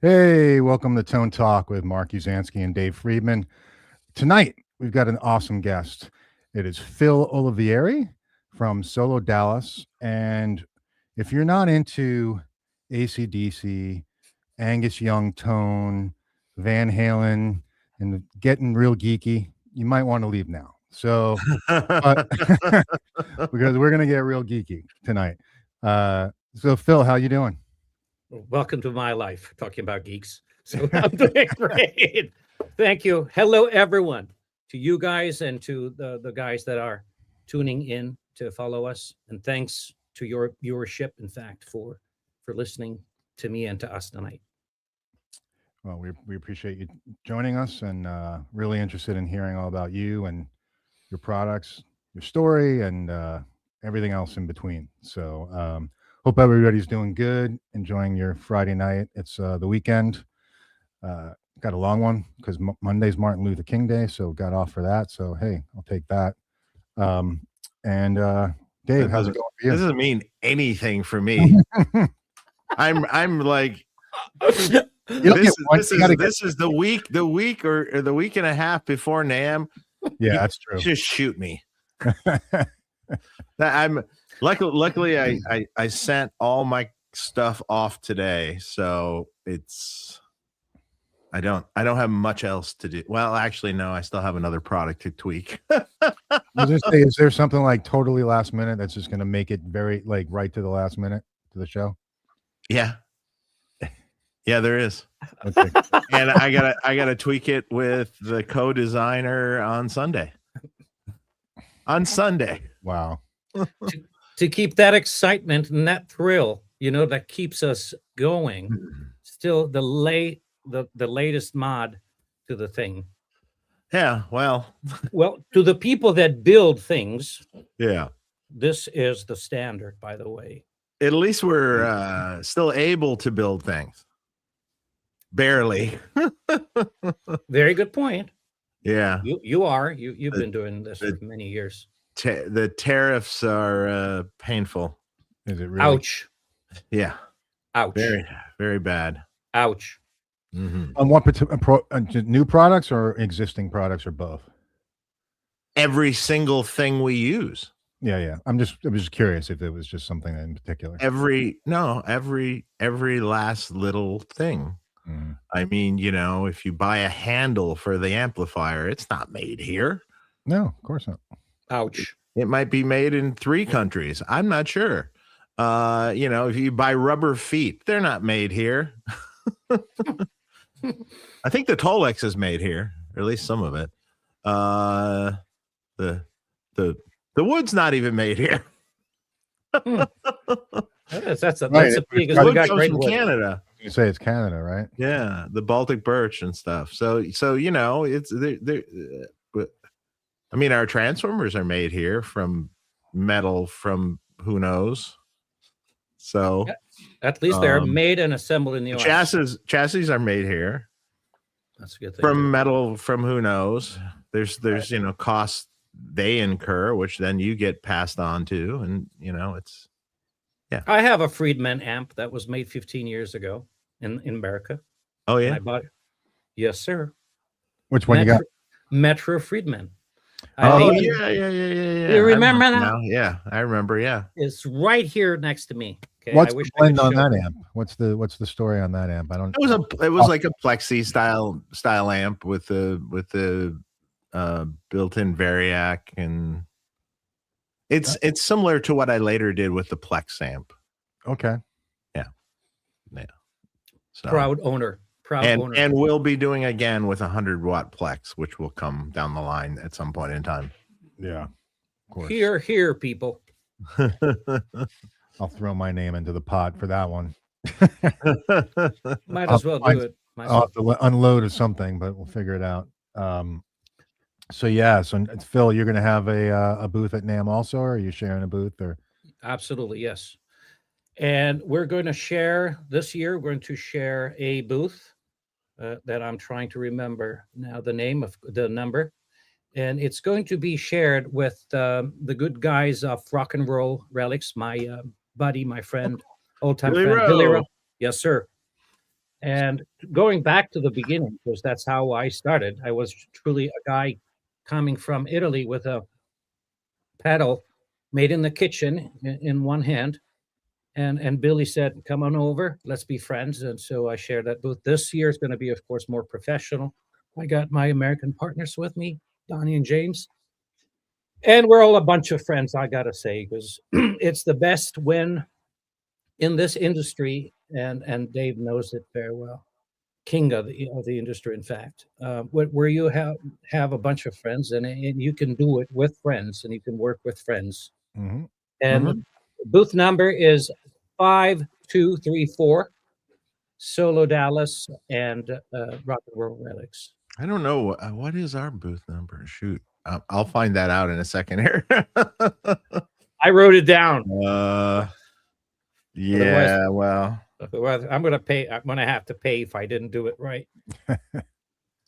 Hey, welcome to Tone Talk with Mark Uzansky and Dave Friedman. Tonight, we've got an awesome guest. It is Fil Olivieri from SoloDallas. And if you're not into AC/DC, Angus Young tone, Van Halen, and getting real geeky, you might want to leave now. So, but because we're going to get real geeky tonight. So, Phil, how you doing? Welcome to my life, talking about geeks. So I'm doing great. Thank you. Hello, everyone, to you guys and to the guys that are tuning in to follow us. And thanks to your viewership, in fact, for listening to me and to us tonight. Well, we appreciate you joining us and really interested in hearing all about you and your products, your story, and everything else in between. So, hope everybody's doing good, enjoying your Friday night. It's the weekend. Got a long one because Monday's Martin Luther King Day, so got off for that. So, hey, I'll take that. And Dave, how's it going for you? This doesn't mean anything for me. I'm like, this is the week or the week and a half before NAMM. Yeah, that's true. Just shoot me. I'm luckily I sent all my stuff off today, so I don't have much else to do. Well, actually, no, I still have another product to tweak. I was gonna say, is there something like totally last minute that's just gonna make it very like right to the last minute to the show? Yeah, there is. Okay. And I gotta tweak it with the co-designer on Sunday. Wow. To keep that excitement and that thrill, that keeps us going. Still the latest mod to the thing. Yeah, well, to the people that build things, yeah, this is the standard, by the way. At least we're still able to build things. Barely. Very good point. Yeah. You've been doing this for many years. The tariffs are painful. Is it really? Ouch. Yeah. Ouch. Very, very bad. Ouch. Mm-hmm. On what particular new products or existing products or both? Every single thing we use. Yeah. I was just curious if it was just something in particular. Every last little thing. Mm-hmm. I mean, if you buy a handle for the amplifier, it's not made here. No, of course not. Ouch. It might be made in 3 countries. I'm not sure. If you buy rubber feet, they're not made here. I think the Tolex is made here, or at least some of it. The wood's not even made here. That's a pretty good. Wood comes from Canada. You say it's Canada, right? Yeah, the Baltic birch and stuff. So it's I mean, our transformers are made here from metal from who knows. So at least they're made and assembled in the US. Chassis are made here. That's a good thing. From metal from who knows. There's costs they incur, which then you get passed on to, and it's. Yeah. I have a Friedman amp that was made 15 years ago in America. Oh yeah. I bought it. Yes, sir. Which one you got? Metro Friedman. Yeah. You remember that? Now. Yeah, I remember. Yeah, it's right here next to me. Okay? What's the blend on that amp? What's the story on that amp? I don't. It was like a plexi style amp with the built-in variac, and it's similar to what I later did with the Plex amp. Okay. Yeah. So, proud owner. And we'll be doing again with 100-watt Plex, which will come down the line at some point in time. Yeah, of course. Here, people. I'll throw my name into the pot for that one. Might as well do it. I'll have to unload or something, but we'll figure it out. So Phil, you're going to have a booth at NAMM also, or are you sharing a booth? Or absolutely, yes. And we're going to share this year. We're going to share a booth that I'm trying to remember now the name of the number, and it's going to be shared with the good guys of Rock and Roll Relics, my buddy, my friend, old time friend, Billy Rowe. Yes, sir. And going back to the beginning, because that's how I started. I was truly a guy coming from Italy with a pedal made in the kitchen in one hand. And Billy said, come on over, let's be friends. And so I shared that booth. This year is going to be, of course, more professional. I got my American partners with me, Donnie and James. And we're all a bunch of friends, I got to say, because it's the best when in this industry, and Dave knows it very well, king of the industry, in fact, where you have a bunch of friends and you can do it with friends and you can work with friends. Mm-hmm. And the booth number is 5234, SoloDallas and Rock and Roll Relics. I don't know what is our booth number. Shoot, I'll find that out in a second here. I wrote it down. Yeah, well, I'm gonna pay. I'm gonna have to pay if I didn't do it right.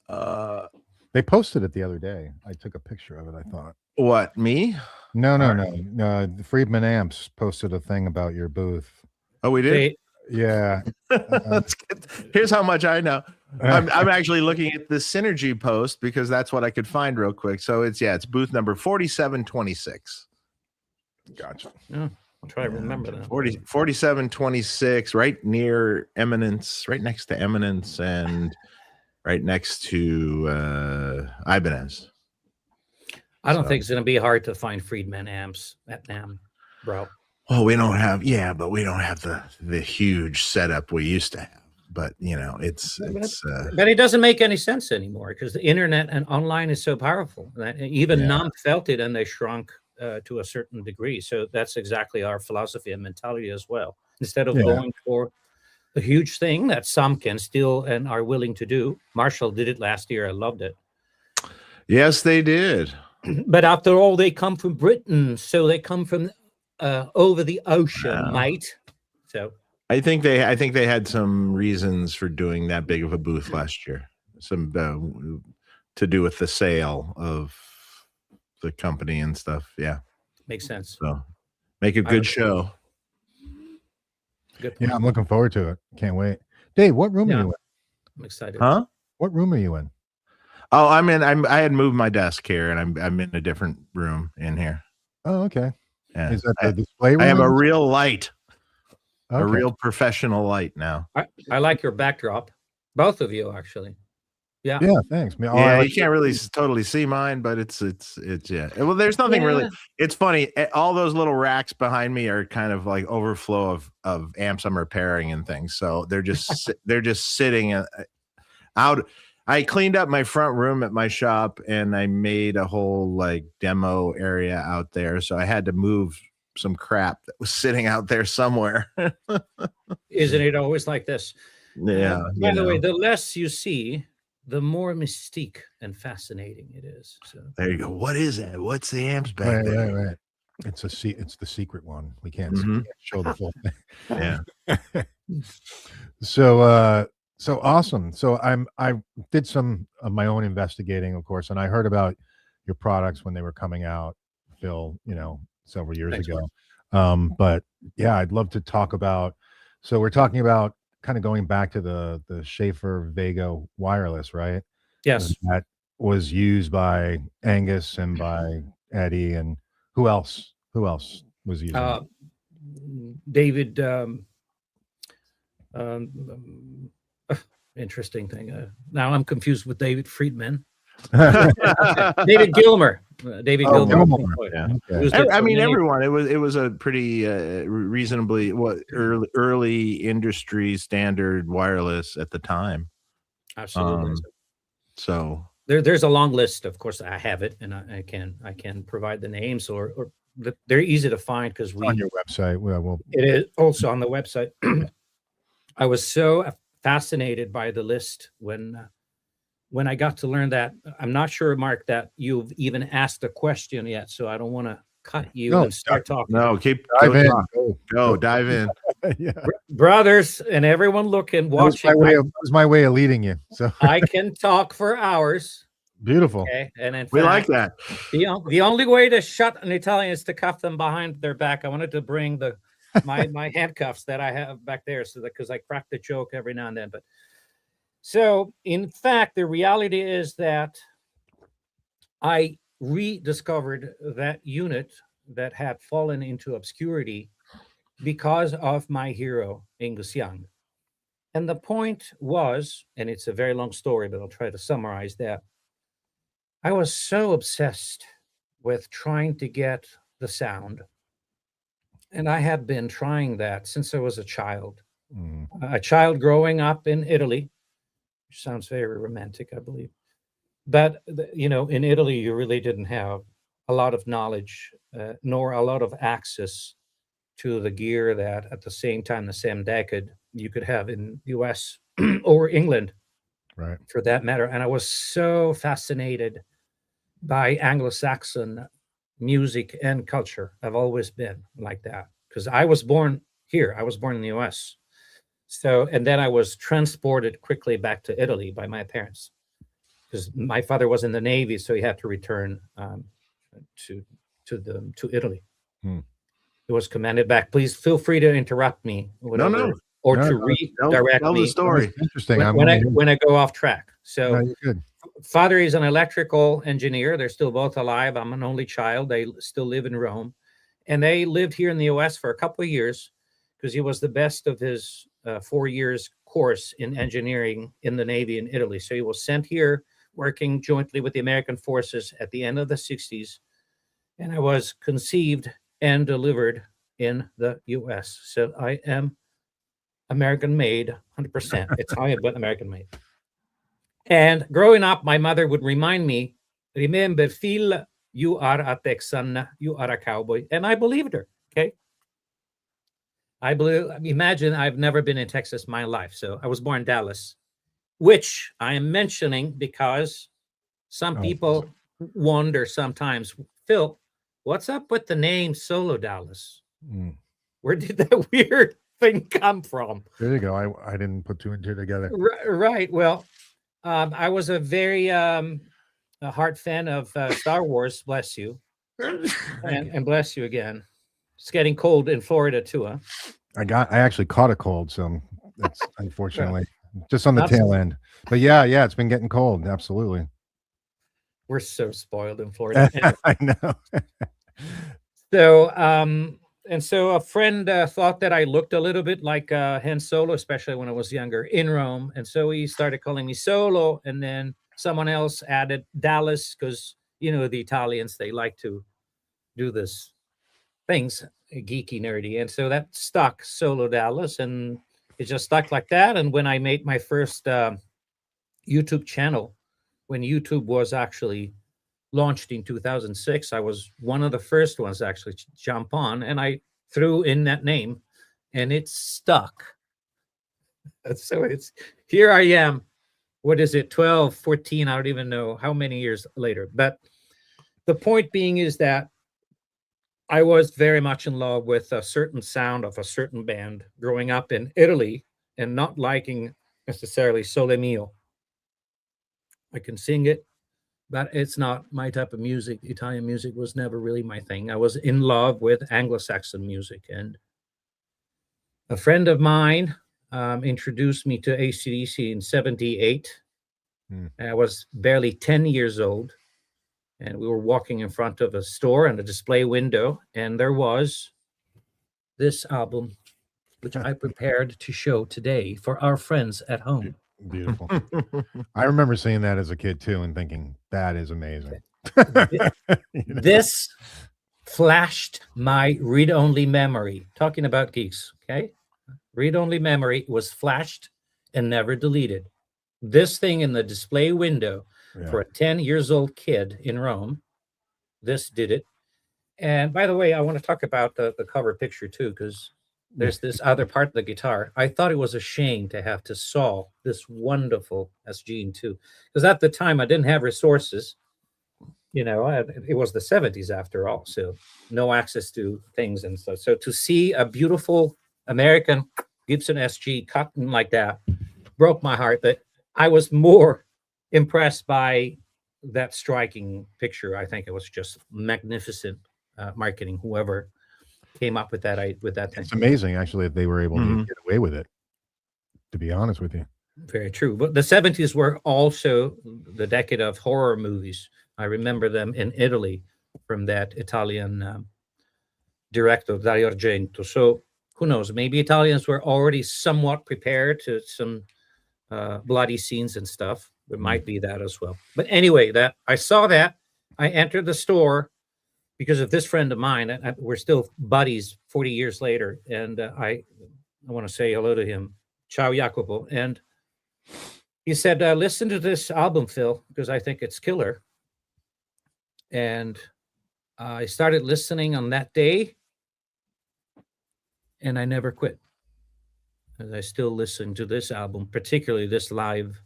They posted it the other day. I took a picture of it. I thought. What, me? No. Friedman Amps posted a thing about your booth. Oh, we did. Yeah. Here's how much I know. I'm actually looking at the Synergy post because that's what I could find real quick. So it's booth number 4726. Gotcha. Yeah, I'll try to remember that. 4726, right near Eminence, right next to Eminence, and right next to Ibanez. I don't think it's going to be hard to find Friedman amps at NAMM, bro. Well, we don't have the huge setup we used to have. But it's but it doesn't make any sense anymore because the internet and online is so powerful that even NAMM felt it and they shrunk to a certain degree. So that's exactly our philosophy and mentality as well. Instead of going for a huge thing that some can still and are willing to do. Marshall did it last year. I loved it. Yes, they did. But after all, they come from Britain, so they come from over the ocean, mate. So. I think they had some reasons for doing that big of a booth last year. Some to do with the sale of the company and stuff. Yeah, makes sense. So make a good show. Good. Yeah, I'm looking forward to it. Can't wait. Dave, what room are you in? I'm excited. Huh? What room are you in? Oh, I had moved my desk here, and I'm in a different room in here. Oh, okay. Yeah. Is that the display room? I have a real light. Okay. A real professional light now. I like your backdrop. Both of you, actually. Yeah. Yeah, thanks. You can't really totally see mine, but it's yeah. Well, there's nothing really. It's funny. All those little racks behind me are kind of like overflow of amps I'm repairing and things. So they're just sitting out. I cleaned up my front room at my shop and I made a whole like demo area out there. So I had to move some crap that was sitting out there somewhere. Isn't it always like this? Yeah. By the way, the less you see, the more mystique and fascinating it is. So there you go. What is that? What's the amps back there? Right. It's the secret one. We can't show the full thing. Yeah. So awesome. So I did some of my own investigating, of course, and I heard about your products when they were coming out, Phil, several years ago. But yeah, I'd love to talk about, so we're talking about kind of going back to the Schaffer-Vega wireless, right? Yes. That was used by Angus and by Eddie, and who else was using it? David, interesting thing. Now I'm confused with David Friedman. David Gilmer. Gilmer. Yeah. Okay. I mean, everyone. It was a pretty reasonably early industry standard wireless at the time. Absolutely. So there's a long list. Of course, I have it, and I can provide the names, or they're easy to find because on your website. It is also on the website. I was so fascinated by the list when I got to learn that. I'm not sure, Mark, that you've even asked a question yet, so I don't want to cut you and start talking. No, dive in. Yeah. Brothers and everyone watching. That was my way of leading you. So I can talk for hours. Beautiful. Okay, and in we fact, like that. The only way to shut an Italian is to cuff them behind their back. I wanted to bring the my handcuffs that I have back there, so that because I crack the joke every now and then. But so in fact, the reality is that I rediscovered that unit that had fallen into obscurity because of my hero, Angus Young. And the point was, and it's a very long story, but I'll try to summarize that. I was so obsessed with trying to get the sound. And I had been trying that since I was a child. A child growing up in Italy, which sounds very romantic, I believe. But, in Italy, you really didn't have a lot of knowledge, nor a lot of access to the gear that at the same time, the same decade, you could have in US or England, Right. for that matter. And I was so fascinated by Anglo-Saxon music and culture. I've always been like that because I was born here. I was born in the US. So, and then I was transported quickly back to Italy by my parents because my father was in the Navy, so he had to return to Italy. He was commanded back. Please feel free to interrupt me, whatever, or to redirect tell me. the story. Interesting. When I go off track. So, No, you're good. father is an electrical engineer. They're still both alive. I'm an only child. They still live in Rome, and they lived here in the US for a couple of years because he was the best of his 4 years course in engineering in the Navy in Italy. So he was sent here working jointly with the American forces at the end of the 60s. And I was conceived and delivered in the US. So I am American made, 100%. It's how I am American made. And growing up, my mother would remind me, remember, Phil, you are a Texan, you are a cowboy. And I believed her, okay? Imagine I've never been in Texas my life. So I was born in Dallas, which I am mentioning because some people wonder sometimes, Phil, what's up with the name SoloDallas? Where did that weird thing come from? There you go. I didn't put two and two together. Right. Well, I was a very a heart fan of Star Wars. Bless you, and bless you again. It's getting cold in Florida too, huh? I actually caught a cold, so that's unfortunately just on the tail end. But yeah, it's been getting cold. Absolutely. We're so spoiled in Florida. I know. So, and so a friend thought that I looked a little bit like Han Solo, especially when I was younger in Rome. And so he started calling me Solo. And then someone else added Dallas because, the Italians, they like to do this things, geeky, nerdy. And so that stuck, SoloDallas. And it just stuck like that. And when I made my first YouTube channel, when YouTube was actually launched in 2006, I was one of the first ones to actually jump on, and I threw in that name, and it stuck. So here I am. What is it? 12, 14, I don't even know how many years later. But the point being is that I was very much in love with a certain sound of a certain band growing up in Italy and not liking necessarily Sole Mio. I can sing it, but it's not my type of music. Italian music was never really my thing. I was in love with Anglo-Saxon music. And a friend of mine introduced me to AC/DC in 78. I was barely 10 years old. And we were walking in front of a store and a display window. And there was this album, which I prepared to show today for our friends at home. Beautiful. I remember seeing that as a kid too and thinking that is amazing. This flashed my read-only memory. Talking about geeks, okay? Read-only memory was flashed and never deleted. This thing in the display window for a 10 years old kid in Rome, this did it. And by the way, I want to talk about the cover picture too, because there's this other part of the guitar. I thought it was a shame to have to saw this wonderful SG2 because at the time I didn't have resources. It was the 70s after all, so no access to things and stuff. So to see a beautiful American Gibson SG cut like that broke my heart. But I was more impressed by that striking picture. I think it was just magnificent marketing, whoever came up with that thing. It's amazing, actually, that they were able to Mhm. get away with it, to be honest with you. Very true. But the 70s were also the decade of horror movies. I remember them in Italy from that Italian director, Dario Argento. So who knows? Maybe Italians were already somewhat prepared to some bloody scenes and stuff. There might be that as well. But anyway, that I saw that. I entered the store because of this friend of mine. We're still buddies 40 years later. And I want to say hello to him. Ciao, Jacopo. And he said, listen to this album, Phil, because I think it's killer. And I started listening on that day, and I never quit. And I still listen to this album, particularly this live,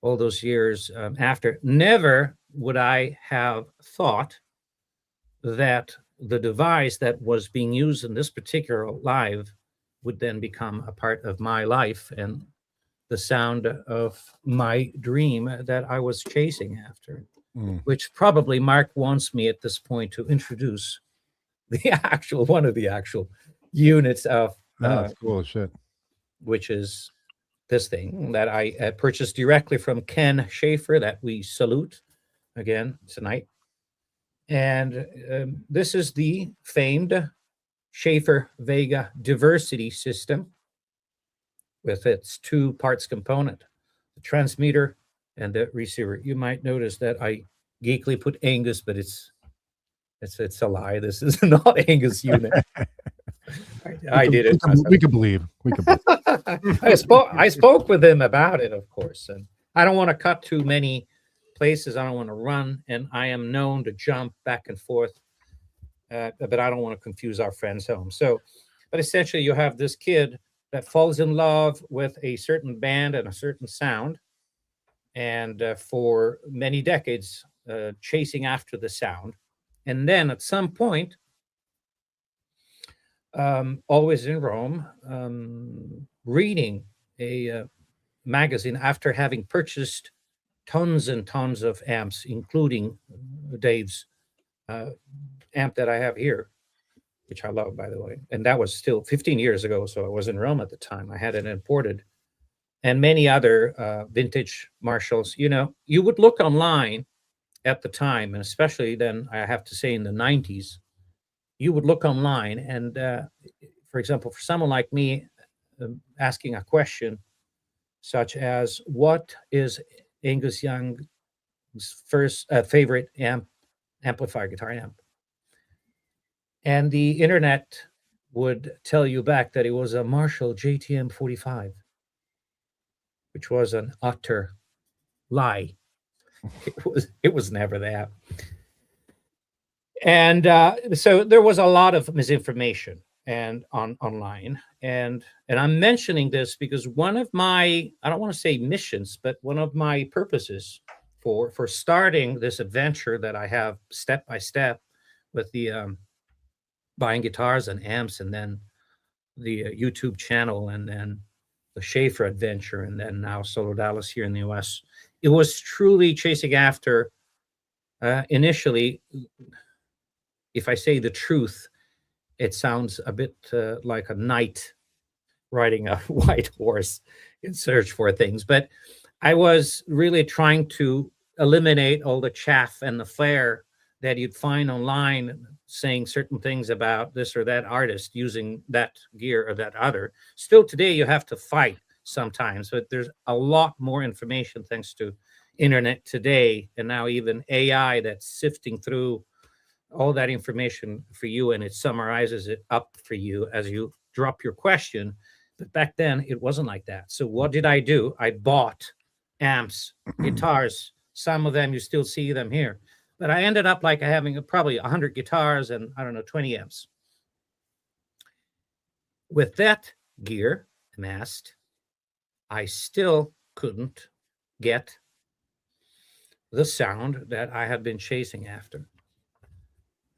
all those years after. Never would I have thought that the device that was being used in this particular live would then become a part of my life and the sound of my dream that I was chasing after, which probably Mark wants me at this point to introduce one of the actual units of, That's cool as shit. which is this thing that I purchased directly from Ken Schaffer, that we salute again tonight. And this is the famed Schaffer-Vega diversity system with its two parts component, the transmitter and the receiver. You might notice that I geekily put Angus, but it's a lie. This is not Angus unit. I did it. We could believe. We could believe. I spoke with him about it, of course, and I don't want to cut too many places. I don't want to run, and I am known to jump back and forth, but I don't want to confuse our friends home. So, but essentially, you have this kid that falls in love with a certain band and a certain sound, and for many decades, chasing after the sound, and then at some point, always in Rome, reading a magazine after having purchased tons and tons of amps, including Dave's amp that I have here, which I love, by the way. And that was still 15 years ago, so I was in Rome at the time. I had it imported. And many other vintage Marshalls. You know, you would look online at the time, and especially then, I have to say in the 90s, you would look online and, for example, for someone like me, asking a question such as, what is Angus Young's first favorite amplifier, guitar amp? And the internet would tell you back that it was a Marshall JTM 45, which was an utter lie. It was never that. And so there was a lot of misinformation and online. And I'm mentioning this because one of my, I don't want to say missions, but one of my purposes for starting this adventure that I have step by step with the buying guitars and amps, and then the YouTube channel, and then the Schaffer adventure, and then now SoloDallas here in the US. It was truly chasing after, initially, if I say the truth, it sounds a bit like a knight riding a white horse in search for things. But I was really trying to eliminate all the chaff and the flair that you'd find online saying certain things about this or that artist using that gear or that other. Still today, you have to fight sometimes, but there's a lot more information thanks to internet today, and now even AI that's sifting through all that information for you, and it summarizes it up for you as you drop your question. But back then, it wasn't like that. So what did I do? I bought amps, guitars. Some of them, you still see them here. But I ended up like having probably 100 guitars and, I don't know, 20 amps. With that gear amassed, I still couldn't get the sound that I had been chasing after.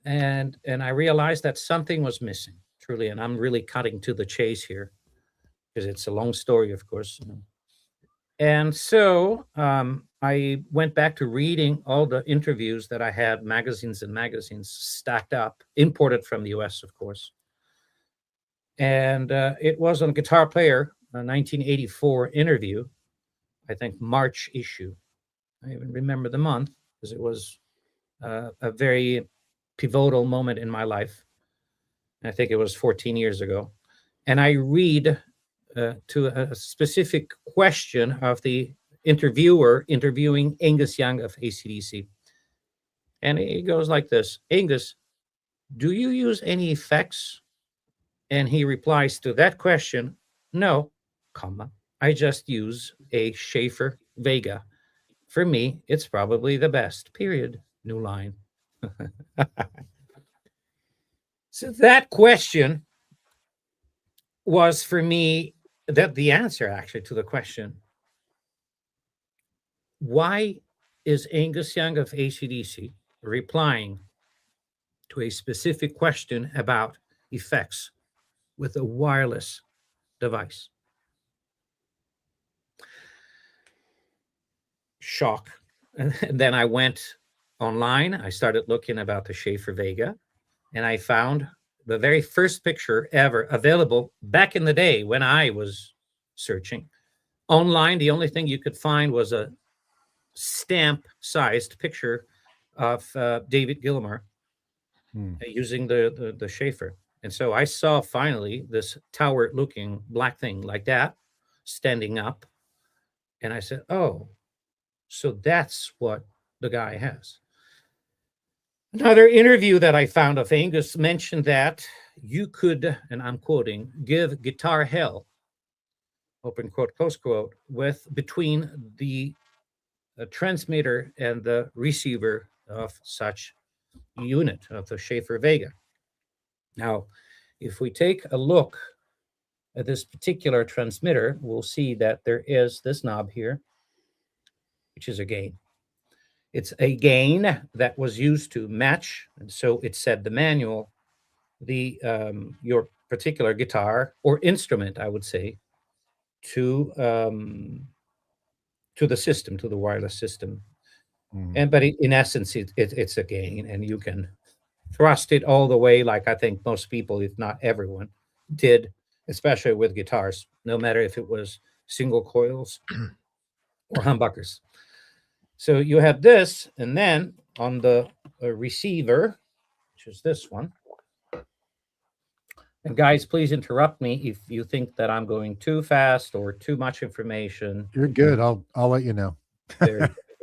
And I realized that something was missing, truly. And I'm really cutting to the chase here because it's a long story, of course. And so I went back to reading all the interviews that I had, magazines and magazines stacked up, imported from the US, of course. And it was on Guitar Player, a 1984 interview, I think March issue. I even remember the month because it was a very pivotal moment in my life. I think it was 14 years ago. And I read to a specific question of the interviewer interviewing Angus Young of AC/DC. And he goes like this: Angus, do you use any effects? And he replies to that question, no, comma, I just use a Schaffer-Vega. For me, it's probably the best, period. New line. So that question was for me the answer actually to the question, why is Angus Young of AC/DC replying to a specific question about effects with a wireless device? Shock. And then I went online. I started looking about the Schaffer-Vega, and I found the very first picture ever available back in the day when I was searching online. The only thing you could find was a stamp-sized picture of David Gilmour using the Schaffer. And so I saw finally this tower-looking black thing like that standing up, and I said, oh, so that's what the guy has. Another interview that I found of Angus mentioned that you could, and I'm quoting, give guitar hell, open quote, close quote, with between the transmitter and the receiver of such unit of the Schaffer-Vega. Now, if we take a look at this particular transmitter, we'll see that there is this knob here, which is a gain. It's a gain that was used to match, and so it said the manual, the your particular guitar or instrument, I would say, to the system, to the wireless system. But in essence, it's a gain, and you can thrust it all the way, like I think most people, if not everyone, did, especially with guitars, no matter if it was single coils or humbuckers. So you have this, and then on the receiver, which is this one. And guys, please interrupt me if you think that I'm going too fast or too much information. You're good. I'll let you know.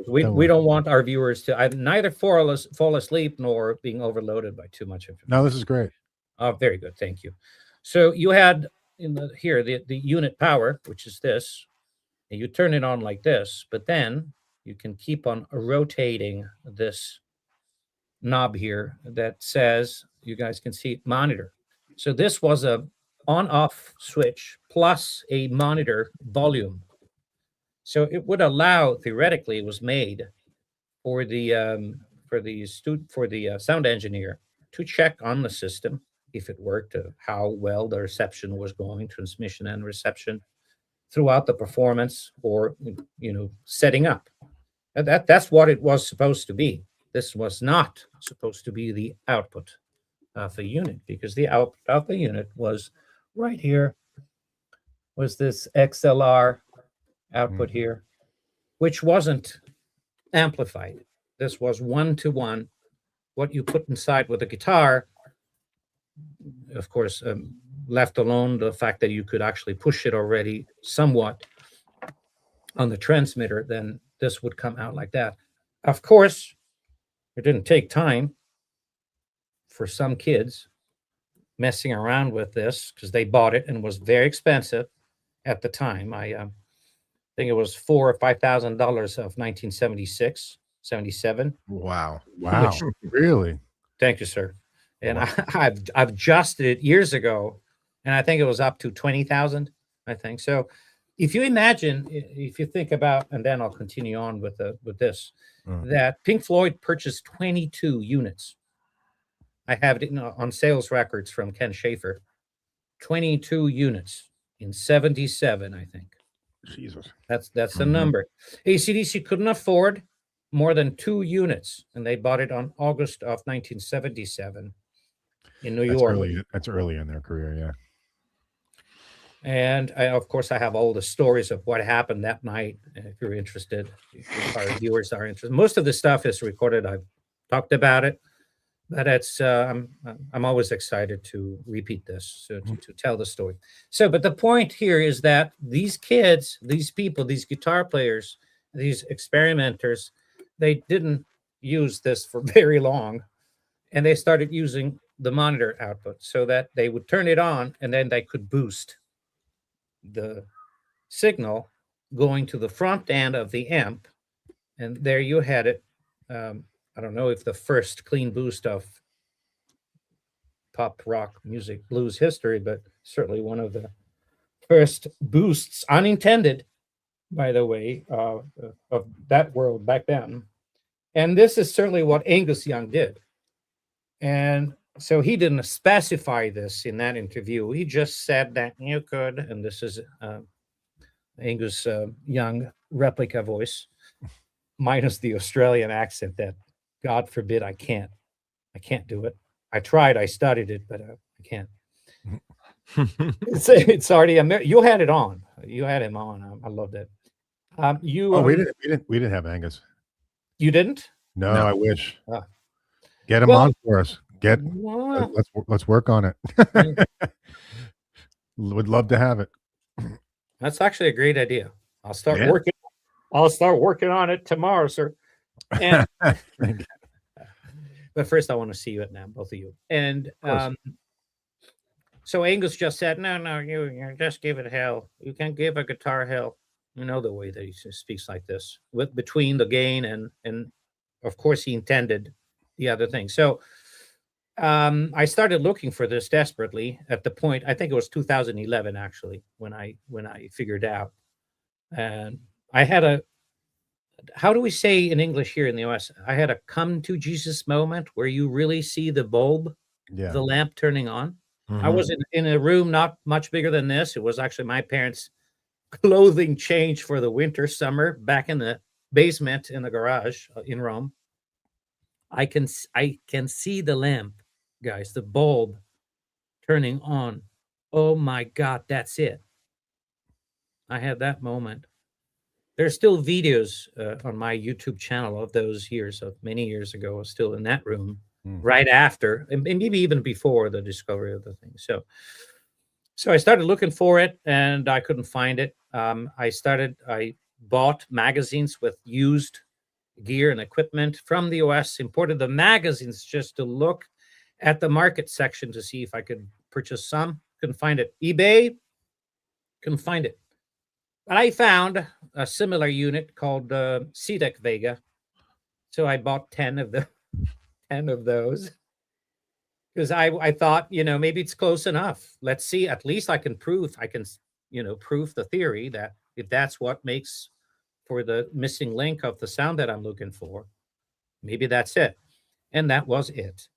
We don't want our viewers to neither fall asleep nor being overloaded by too much information. No, this is great. Oh, very good. Thank you. So you had here the unit power, which is this, and you turn it on like this, but then you can keep on rotating this knob here that says, you guys can see monitor. So this was a on-off switch plus a monitor volume. So it would allow, theoretically, it was made for the sound engineer to check on the system if it worked, how well the reception was going, transmission and reception throughout the performance, or setting up. And that's what it was supposed to be. This was not supposed to be the output of a unit, because the output of the unit was right here, was this XLR output here, which wasn't amplified. This was one-to-one. What you put inside with a guitar, of course, left alone the fact that you could actually push it already somewhat on the transmitter, then this would come out like that. Of course, it didn't take time for some kids messing around with this, because they bought it and it was very expensive at the time. I think it was $4,000 or $5,000 of 1976, 77. Wow. Really? Thank you, sir. And Wow. I've adjusted it years ago, and I think it was up to 20,000. I think so. If you imagine, if you think about, and then I'll continue on with this, that Pink Floyd purchased 22 units. I have it on sales records from Ken Schaffer. 22 units in 77, I think. Jesus. That's the number. AC/DC couldn't afford more than 2 units, and they bought it on August of 1977 in New York. That's early in their career, yeah. And of course, I have all the stories of what happened that night. If you're interested, if our viewers are interested, most of the stuff is recorded. I've talked about it, but it's I'm always excited to repeat this, to tell the story. So, but the point here is that these kids, these people, these guitar players, these experimenters, they didn't use this for very long, and they started using the monitor output so that they would turn it on, and then they could boost the signal going to the front end of the amp, and there you had it. I don't know if the first clean boost of pop rock music blues history, but certainly one of the first boosts, unintended, by the way, of that world back then. And this is certainly what Angus Young did. And so he didn't specify this in that interview. He just said that you could, and this is Angus Young replica voice, minus the Australian accent that, God forbid, I can't do it. I tried, I studied it, but I can't. It's already, you had it on. You had him on. I loved it. We didn't have Angus. You didn't? No, No. I wish. Ah. Get him Well- on for us. Well, Let's work on it. Would love to have it. that's actually a great idea. I'll start Yeah. working. I'll start working on it tomorrow, sir. And but first, I want to see you at NAMM, both of you. And course. so Angus just said, "No, you just give it hell. You can give a guitar hell." You know the way that he speaks like this, with between the gain and of course he intended the other thing. So I started looking for this desperately at the point, I think it was 2011 actually, when I figured out. And I had a, how do we say in English here in the US? I had a come to Jesus moment where you really see the bulb, Yeah. the lamp turning on. I Mhm. was in a room not much bigger than this. It was actually my parents' clothing change for the winter, summer, back in the basement in the garage in Rome. I can see the lamp, guys, the bulb turning on. Oh my God, that's it. I had that moment. There's still videos on my YouTube channel of those years, of many years ago, still in that room, Mhm. right after, and maybe even before the discovery of the thing. So I started looking for it, and I couldn't find it. I bought magazines with used gear and equipment from the US, imported the magazines just to look at the market section to see if I could purchase some. Couldn't find it. eBay, couldn't find it. But I found a similar unit called Schaffer-Vega. So I bought 10 of the 10 of those. Because I thought, maybe it's close enough. Let's see. At least I can prove the theory that if that's what makes for the missing link of the sound that I'm looking for, maybe that's it. And that was it.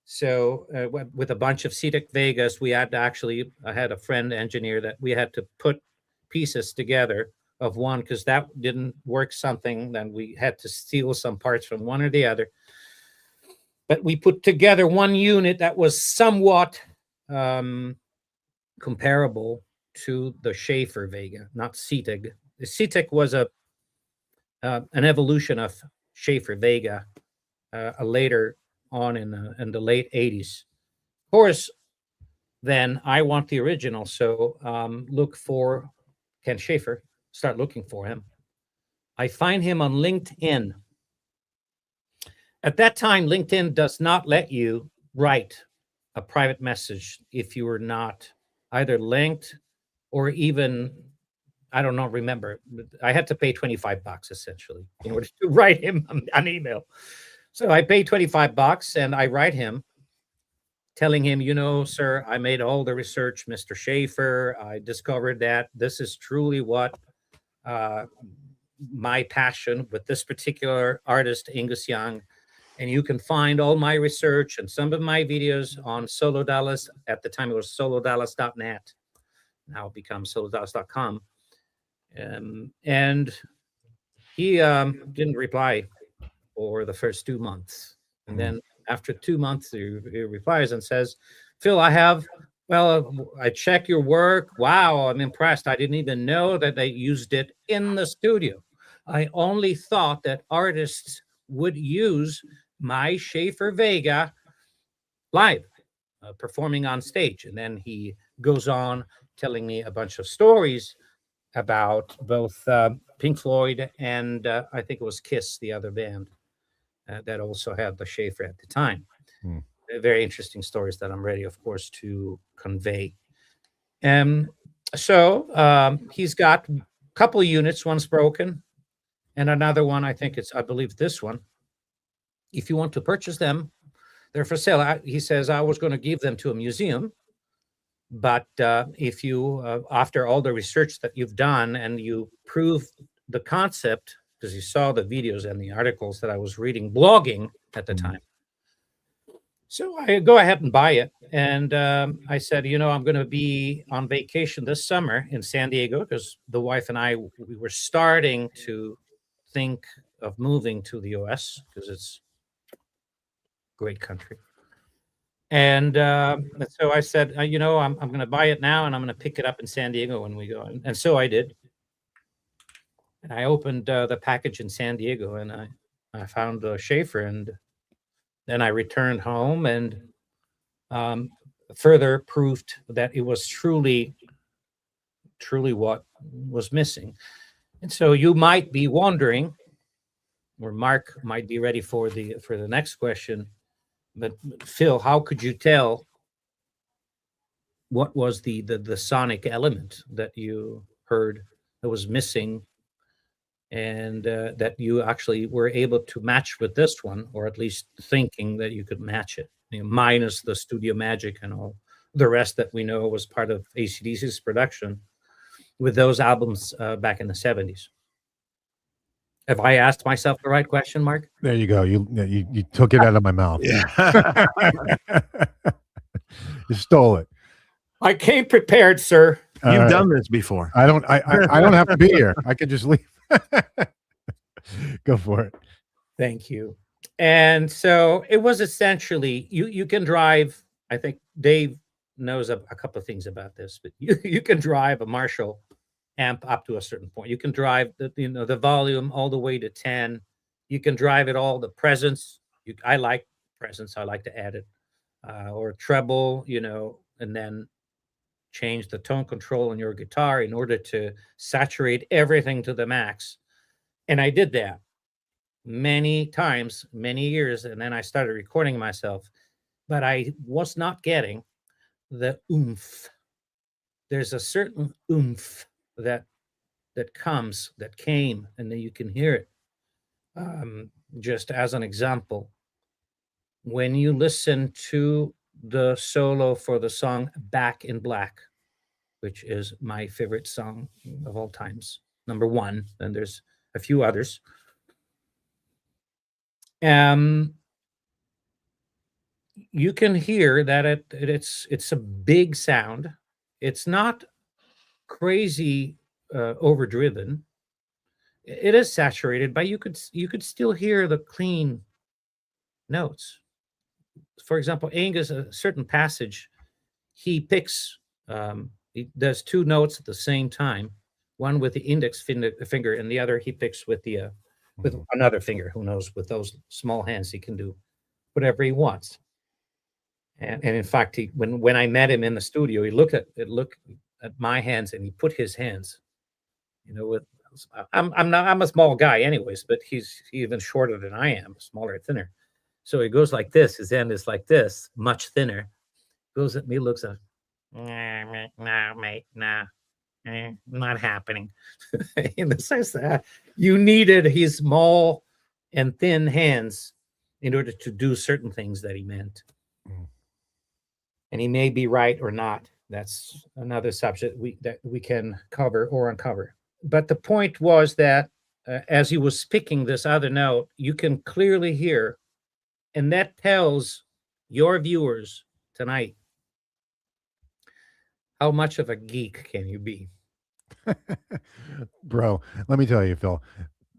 So with a bunch of Schaffer-Vegas, I had a friend engineer that we had to put pieces together of one, because that didn't work something. Then we had to steal some parts from one or the other. But we put together one unit that was somewhat comparable to the Schaffer-Vega, not CETIG. The CETIG was an evolution of Schaffer-Vega later on in the late 80s. Of course, then I want the original. So look for Ken Schaffer, start looking for him. I find him on LinkedIn. At that time, LinkedIn does not let you write a private message if you were not either linked or even, I don't know, remember. I had to pay $25 essentially in order to write him an email. So I paid $25 and I write him telling him, sir, I made all the research, Mr. Schaffer. I discovered that this is truly what my passion with this particular artist, Angus Young. And you can find all my research and some of my videos on SoloDallas. At the time, it was solodallas.net. Now it becomes solodallas.com. And he didn't reply for the first 2 months. And then after 2 months, he replies and says, Phil, I have Well, I check your work. Wow, I'm impressed. I didn't even know that they used it in the studio. I only thought that artists would use my Schaffer-Vega live, performing on stage. And then he goes on telling me a bunch of stories about both Pink Floyd and I think it was Kiss, the other band that also had the Schaffer at the time. Hmm. Very interesting stories that I'm ready, of course, to convey. So he's got a couple of units. One's broken, and another one, I believe this one. If you want to purchase them, they're for sale. He says I was going to give them to a museum, but if you, after all the research that you've done and you prove the concept, because you saw the videos and the articles that I was reading, blogging at the time. So I go ahead and buy it. And I said, I'm going to be on vacation this summer in San Diego because the wife and I, we were starting to think of moving to the US because it's a great country. And so I said, I'm going to buy it now and I'm going to pick it up in San Diego when we go. And so I did. And I opened the package in San Diego and I found the Schaffer, and then I returned home and further proved that it was truly what was missing. And so you might be wondering, or Mark might be ready for the next question, but Phil, how could you tell what was the sonic element that you heard that was missing, and that you actually were able to match with this one, or at least thinking that you could match it, minus the studio magic and all the rest that we know was part of AC/DC's production with those albums back in the 70s? Have I asked myself the right question, Mark? There you go. You took it out of my mouth. Yeah. You stole it. I came prepared, sir. You've done this before. I don't have to be here. I could just leave. Go for it. Thank you. And so it was essentially, you can drive, I think Dave knows a couple of things about this, but you can drive a Marshall amp up to a certain point. You can drive the volume all the way to 10. You can drive it all, the presence. I like presence. I like to add it, or treble, and then change the tone control on your guitar in order to saturate everything to the max. And I did that many times, many years, and then I started recording myself, but I was not getting the oomph. There's a certain oomph that came, and then you can hear it. Just as an example, when you listen to the solo for the song Back in Black, which is my favorite song of all times, number one, and there's a few others. You can hear that it's a big sound. It's not crazy overdriven. It is saturated, but you could still hear the clean notes. For example, Angus, a certain passage, he picks, he does two notes at the same time, one with the index finger and the other he picks with the with another finger. Who knows, with those small hands he can do whatever he wants. And in fact, when I met him in the studio, he looked at my hands and he put his hands, with I'm a small guy anyways, but he's even shorter than I am, smaller, thinner. So he goes like this. His hand is like this, much thinner. Goes at me, looks at, nah, mate, nah, not happening. In the sense that you needed his small and thin hands in order to do certain things that he meant. And he may be right or not. That's another subject that we can cover or uncover. But the point was that as he was picking this other note, you can clearly hear, and that tells your viewers tonight how much of a geek can you be. Bro, let me tell you, Phil,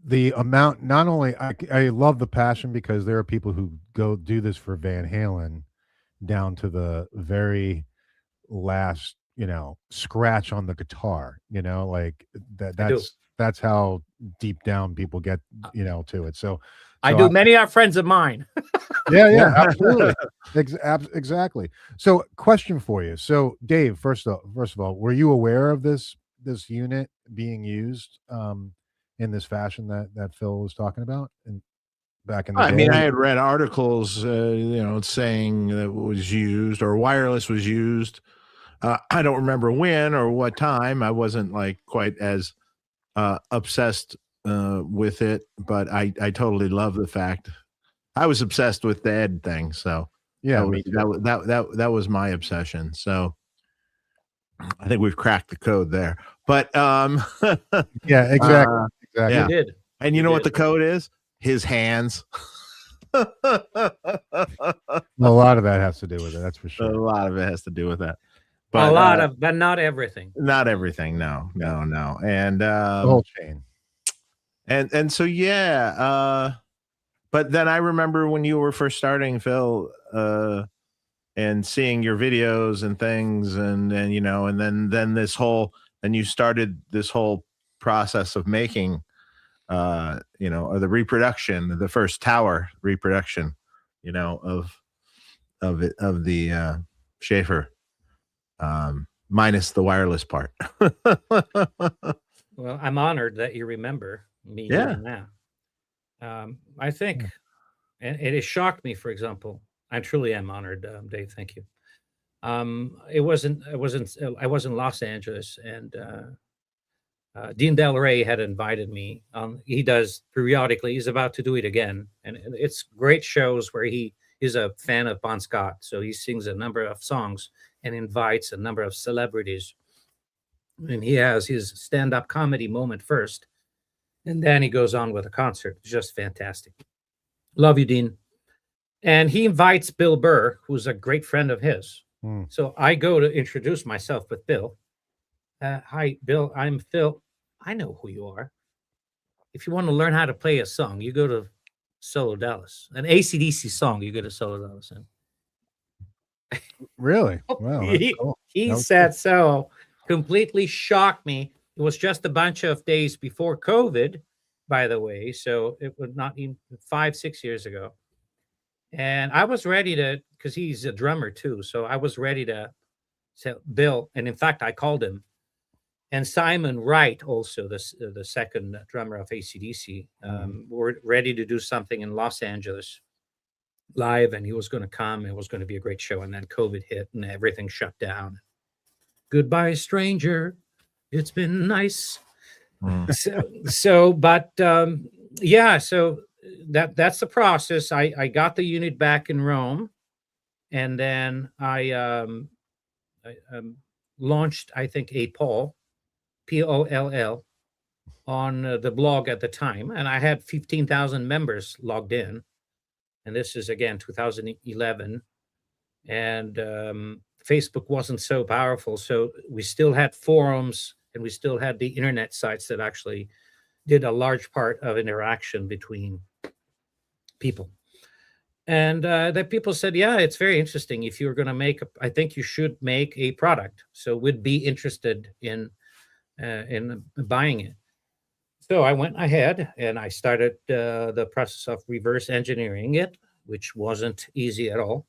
the amount, not only I love the passion, because there are people who go do this for Van Halen down to the very last, scratch on the guitar, like that. I do. That's how deep down people get, to it. So I do. Many are friends of mine. yeah, absolutely. Exactly. So question for you. So Dave, first of all, were you aware of this unit being used in this fashion that Phil was talking about back in the day? I mean, I had read articles, saying that it was used or wireless was used. I don't remember when or what time. I wasn't like quite as obsessed with it, but I totally love the fact. I was obsessed with the Ed thing, so yeah, that was my obsession. So I think we've cracked the code there. But yeah, exactly. Exactly. Yeah. You did. And you know what the code is? His hands. Well, a lot of that has to do with it. That's for sure. A lot of it has to do with that. But, a lot of, but not everything. Not everything. No. And The whole chain. And so yeah. But then I remember when you were first starting, Phil, and seeing your videos and things, and then this whole, and you started this whole process of making, or the reproduction, the first tower reproduction, of the Schaffer, minus the wireless part. Well, I'm honored that you remember me doing that. I think, and it shocked me, for example, I truly am honored, Dave. Thank you. I was in Los Angeles, and Dean Del Rey had invited me. He does periodically. He's about to do it again, and it's great shows where he is a fan of Bon Scott, so he sings a number of songs and invites a number of celebrities. And he has his stand-up comedy moment first, and then he goes on with a concert. It's just fantastic. Love you, Dean. And he invites Bill Burr, who's a great friend of his. So I go to introduce myself with Bill. Hi, Bill. I'm Phil. I know who you are. If you want to learn how to play a song, you go to SoloDallas. An AC/DC song, you go to SoloDallas. Really? Wow. He said so. Completely shocked me. It was just a bunch of days before COVID, by the way. So it was not even 5-6 years ago. And I was ready to, because he's a drummer too. So I was ready to say, Bill, and in fact, I called him. And Simon Wright, also the second drummer of AC/DC, were ready to do something in Los Angeles live, and he was going to come. It was going to be a great show. And then COVID hit and everything shut down. Goodbye, stranger. It's been nice. So that's the process. I got the unit back in Rome, and then I launched, I think, a poll, POLL, on the blog at the time, and I had 15,000 members logged in. And this is again 2011, and Facebook wasn't so powerful, so we still had forums, and we still had the internet sites that actually did a large part of interaction between people. And that people said, yeah, it's very interesting. If you're going to make, I think you should make a product. So we'd be interested in buying it. So I went ahead and I started the process of reverse engineering it, which wasn't easy at all.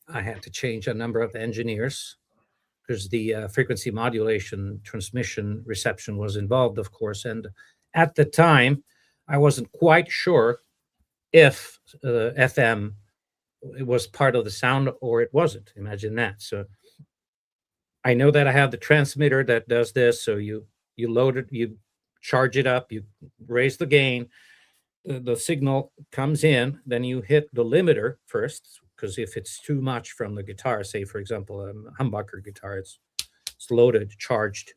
I had to change a number of engineers because the frequency modulation, transmission, reception was involved, of course. And at the time, I wasn't quite sure if FM was part of the sound or it wasn't. Imagine that. So I know that I have the transmitter that does this. So you load it, you charge it up, you raise the gain, the signal comes in, then you hit the limiter first, because if it's too much from the guitar, say, for example, a humbucker guitar, it's loaded, charged.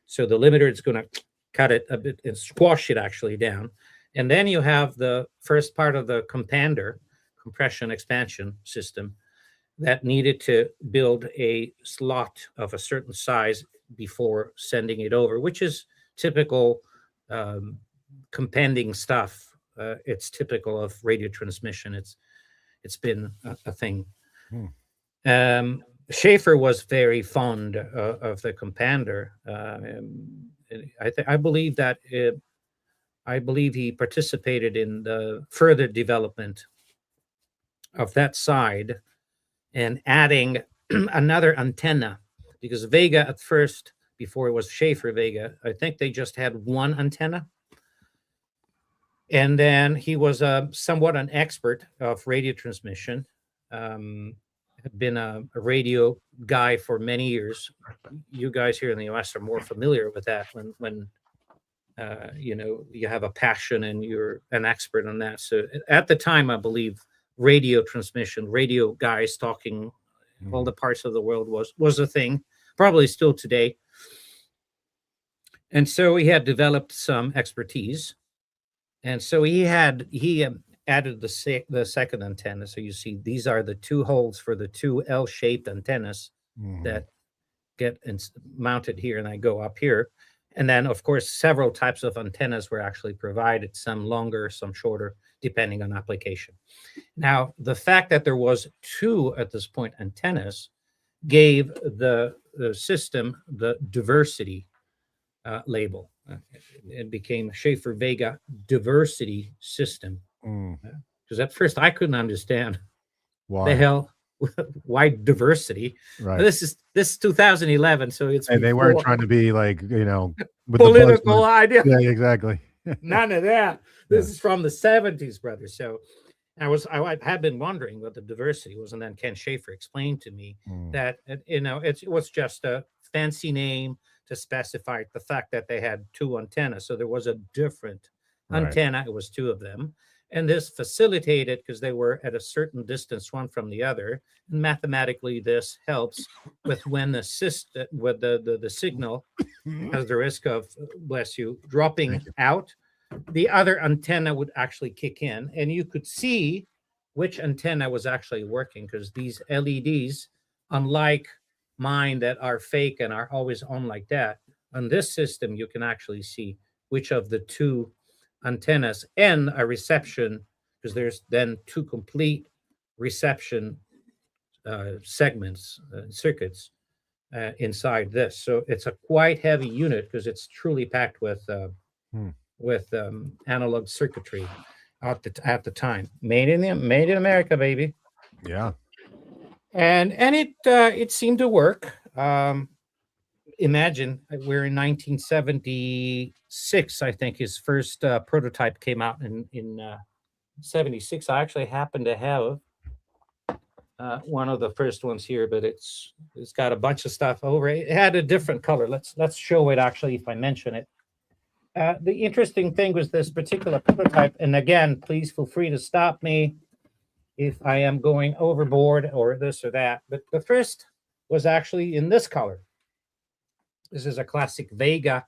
So the limiter is going to cut it a bit and squash it actually down. And then you have the first part of the compander, compression expansion system, that needed to build a slot of a certain size before sending it over, which is typical compending stuff. It's typical of radio transmission. It's been a thing. Schaffer was very fond of the Compander. I believe that I believe he participated in the further development of that side and adding another antenna, because Vega at first, before it was Schaffer-Vega, I think they just had one antenna. And then he was somewhat an expert of radio transmission, had been a radio guy for many years. You guys here in the US are more familiar with that when you know, you have a passion and you're an expert on that. So at the time, I believe radio transmission, radio guys talking all the parts of the world was a thing, probably still today. And so he had developed some expertise. And so he added the second antenna. So you see, these are the two holes for the two L-shaped antennas that get mounted here, and I go up here. And then, of course, several types of antennas were actually provided, some longer, some shorter, depending on application. Now, the fact that there was two, at this point, antennas gave the system the diversity label. It became Schaffer-Vega diversity system. Because at first I couldn't understand the hell why diversity. Right. This is 2011, so it's and they weren't trying to be like, you know, with political idea. Yeah, exactly. None of that. This is from the 70s, brother. So I had been wondering what the diversity was, and then Ken Schaffer explained to me that, you know, it was just a fancy name to specify the fact that they had two antennas. So there was a different antenna. It was two of them. And this facilitated, because they were at a certain distance one from the other. And mathematically, this helps with when the system, with the signal has the risk of, bless you, dropping out, the other antenna would actually kick in. And you could see which antenna was actually working, because these LEDs, unlike mine that are fake and are always on like that, on this system, you can actually see which of the two antennas and a reception, because there's then two complete reception segments, circuits inside this. So it's a quite heavy unit, because it's truly packed with analog circuitry at the time. Made in America, baby. Yeah. And it seemed to work. Imagine we're in 1976. I think his first prototype came out in 76. I actually happen to have one of the first ones here, but it's got a bunch of stuff over it. It had a different color. Let's show it actually if I mention it. The interesting thing was this particular prototype, and again, please feel free to stop me if I am going overboard or this or that. But the first was actually in this color. This is a classic Vega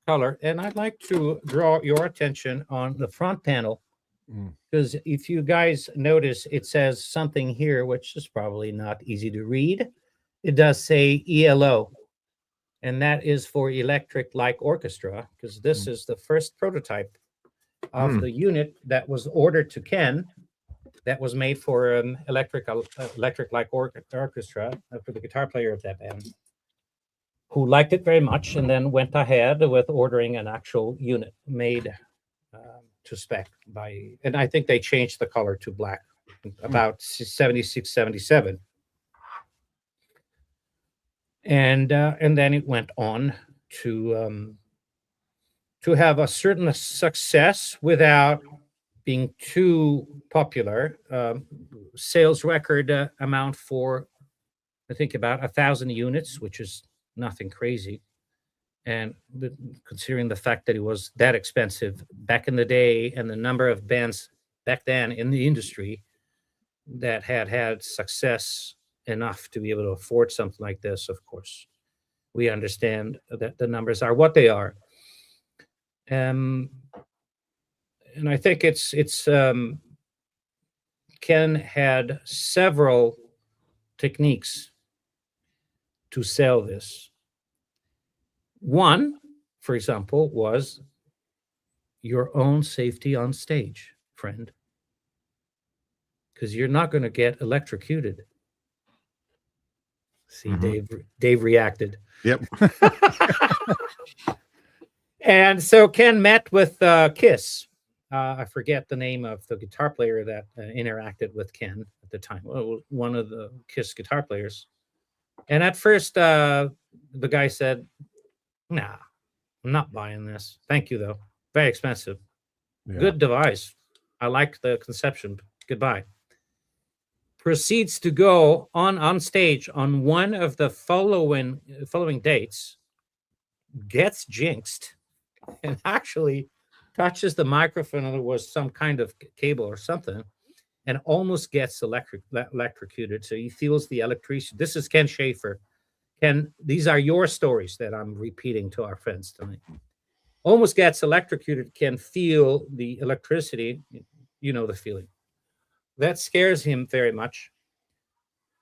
color. And I'd like to draw your attention on the front panel, because if you guys notice, it says something here, which is probably not easy to read. It does say ELO, and that is for Electric Light Orchestra, because this is the first prototype of the unit that was ordered to Ken, that was made for Electric Light Orchestra, for the guitar player of that band, who liked it very much, and then went ahead with ordering an actual unit made to spec and I think they changed the color to black about 76, 77. And then it went on to have a certain success without being too popular. Sales record amount for, I think, about 1,000 units, which is nothing crazy. And considering the fact that it was that expensive back in the day, and the number of bands back then in the industry that had success enough to be able to afford something like this, of course, we understand that the numbers are what they are. And I think Ken had several techniques to sell this. One, for example, was your own safety on stage, friend, because you're not going to get electrocuted. See, Dave reacted. Yep. And so Ken met with Kiss. I forget the name of the guitar player that interacted with Ken at the time. Well, one of the Kiss guitar players. And at first, the guy said, "Nah, I'm not buying this. Thank you, though. Very expensive. Yeah. Good device. I like the conception. Goodbye." Proceeds to go on stage on one of the following dates, gets jinxed, and actually touches the microphone, and there was some kind of cable or something, and almost gets electrocuted. So he feels the electricity. This is Ken Schaffer. Ken, these are your stories that I'm repeating to our friends tonight. Almost gets electrocuted, can feel the electricity. You know the feeling. That scares him very much.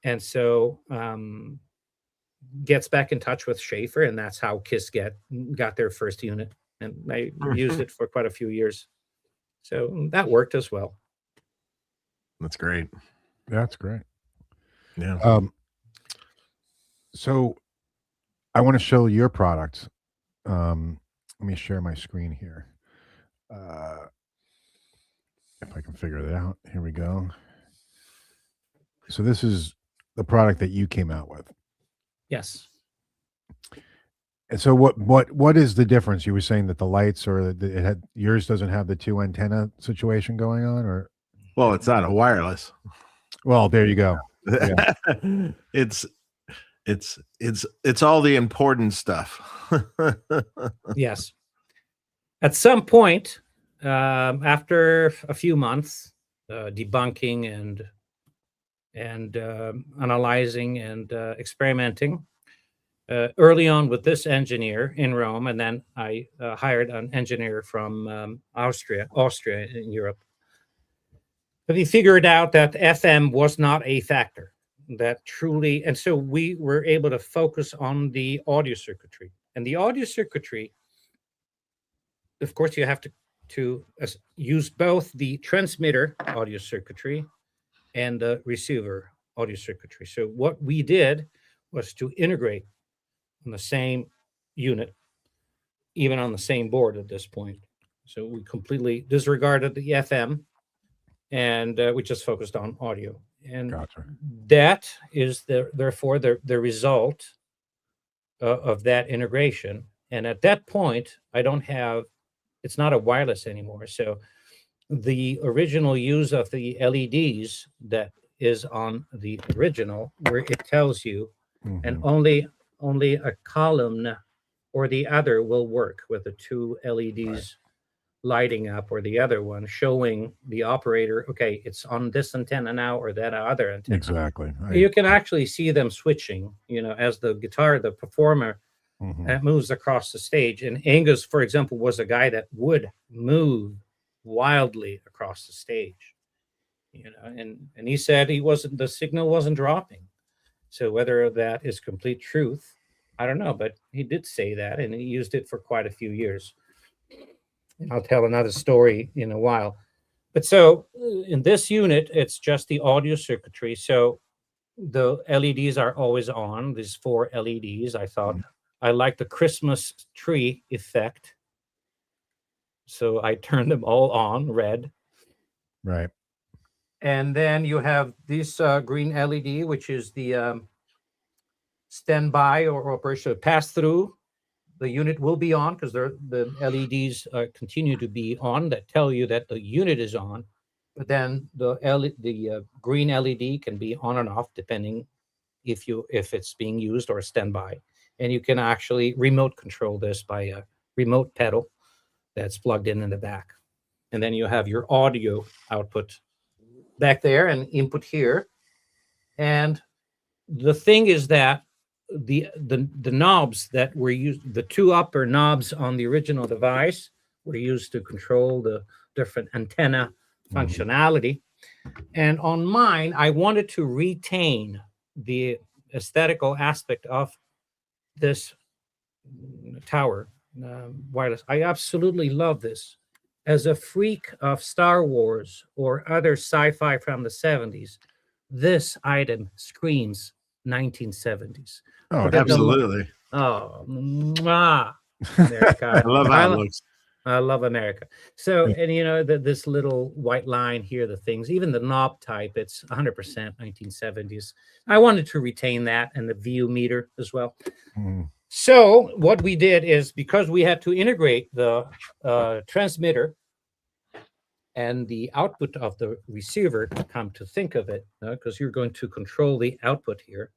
And so gets back in touch with Schaffer, and that's how Kiss got their first unit. And they used it for quite a few years. So that worked as well. That's great. That's great. Yeah. So I want to show your product. Let me share my screen here. If I can figure it out. Here we go. So this is the product that you came out with. Yes. And so what is the difference? You were saying that the lights or yours doesn't have the two antenna situation going on, or? Well, it's not a wireless. Well, there you go. Yeah. It's all the important stuff. Yes. At some point, after a few months, debunking and analyzing and experimenting, early on with this engineer in Rome, and then I hired an engineer from Austria in Europe. But he figured out that FM was not a factor. That truly, and so we were able to focus on the audio circuitry. And the audio circuitry, of course, you have to use both the transmitter audio circuitry and the receiver audio circuitry. So what we did was to integrate on the same unit, even on the same board at this point. So we completely disregarded the FM, and we just focused on audio. And Gotcha. that is therefore the result of that integration. And at that point, it's not a wireless anymore. So the original use of the LEDs that is on the original, where it tells you, and only a column or the other will work with the two LEDs lighting up, or the other one showing the operator, okay, it's on this antenna now or that other antenna. Exactly. You can actually see them switching, as the performer moves across the stage. And Angus, for example, was a guy that would move wildly across the stage, and he said the signal wasn't dropping. So whether that is complete truth, I don't know, but he did say that, and he used it for quite a few years. And I'll tell another story in a while. But so in this unit, it's just the audio circuitry. So the LEDs are always on. These 4 LEDs. I thought I liked the Christmas tree effect, so I turned them all on red. Right. And then you have this green LED, which is the standby or operation pass through. The unit will be on because the LEDs continue to be on that tell you that the unit is on. But then the green LED can be on and off depending if it's being used or standby. And you can actually remote control this by a remote pedal that's plugged in the back. And then you have your audio output back there and input here. And the thing is that the knobs that were used, the 2 upper knobs on the original device were used to control the different antenna functionality. And on mine, I wanted to retain the aesthetical aspect of this tower wireless. I absolutely love this. As a freak of Star Wars or other sci-fi from the 70s, this item screams 1970s. Oh, Look at the look. Absolutely. Oh, mwah, America. I love how it looks. I love America. So, Yeah. and you know, this little white line here, the things, even the knob type, it's 100% 1970s. I wanted to retain that and the VU meter as well. Mm. So what we did is, because we had to integrate the transmitter and the output of the receiver, come to think of it, because you're going to control the output here.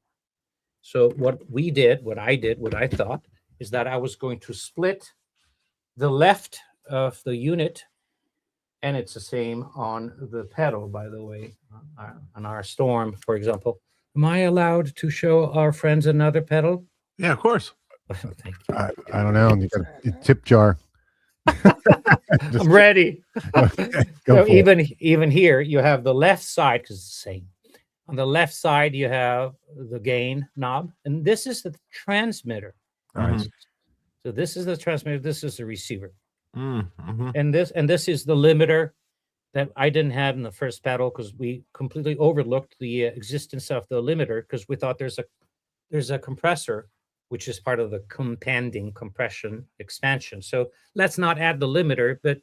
So what I thought is that I was going to split the left of the unit, and it's the same on the pedal, by the way, on our Storm, for example. Am I allowed to show our friends another pedal? Yeah, of course. Thank you. I don't know. You got a tip jar. I'm ready. Okay, go So for it. even here, you have the left side, because it's the same. On the left side, you have the gain knob, and this is the transmitter. Nice. So this is the transmitter. This is the receiver, Mm-hmm. and this is the limiter that I didn't have in the first pedal, because we completely overlooked the existence of the limiter, because we thought there's a compressor, which is part of the companding compression expansion. So let's not add the limiter, but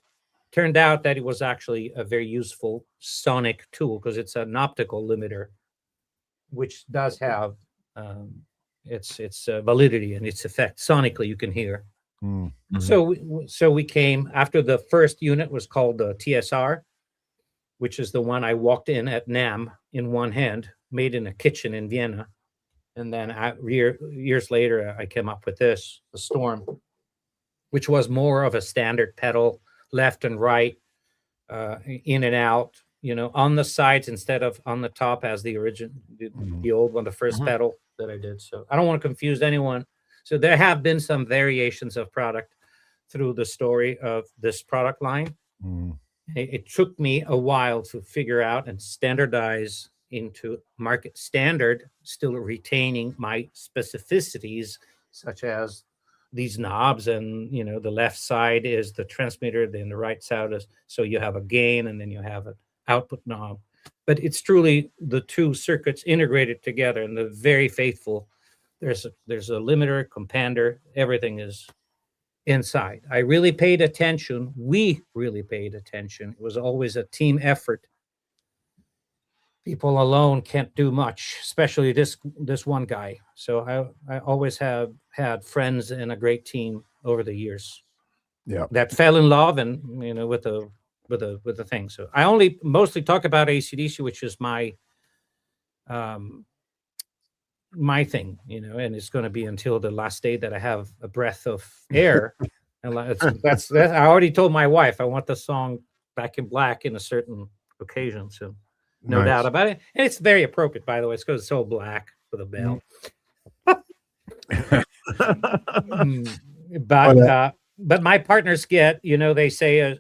turned out that it was actually a very useful sonic tool, because it's an optical limiter, which does have its validity and its effect. Sonically, you can hear. Mm. So we came after the first unit was called the TSR, which is the one I walked in at NAMM in one hand, made in a kitchen in Vienna. And then years later, I came up with this, the Storm, which was more of a standard pedal, left and right, in and out, you know, on the sides instead of on the top as the original, the old one, the first pedal that I did. So I don't want to confuse anyone. So there have been some variations of product through the story of this product line. Mm. It took me a while to figure out and standardize into market standard, still retaining my specificities, such as these knobs, and you know, the left side is the transmitter, then the right side is, so you have a gain and then you have an output knob. But it's truly the two circuits integrated together, and they're very faithful. There's a limiter, compander, everything is inside. I really paid attention. We really paid attention. It was always a team effort. People alone can't do much, especially this one guy. So I always have had friends and a great team over the years. Yeah. That fell in love, and you know, with the thing. So I only mostly talk about AC/DC, which is my my thing, you know, and it's going to be until the last day that I have a breath of air. And that's I already told my wife I want the song Back in Black in a certain occasion. So no doubt about it. And it's very appropriate, by the way. It's because it's so black with a bell. But my partners get, you know, they say,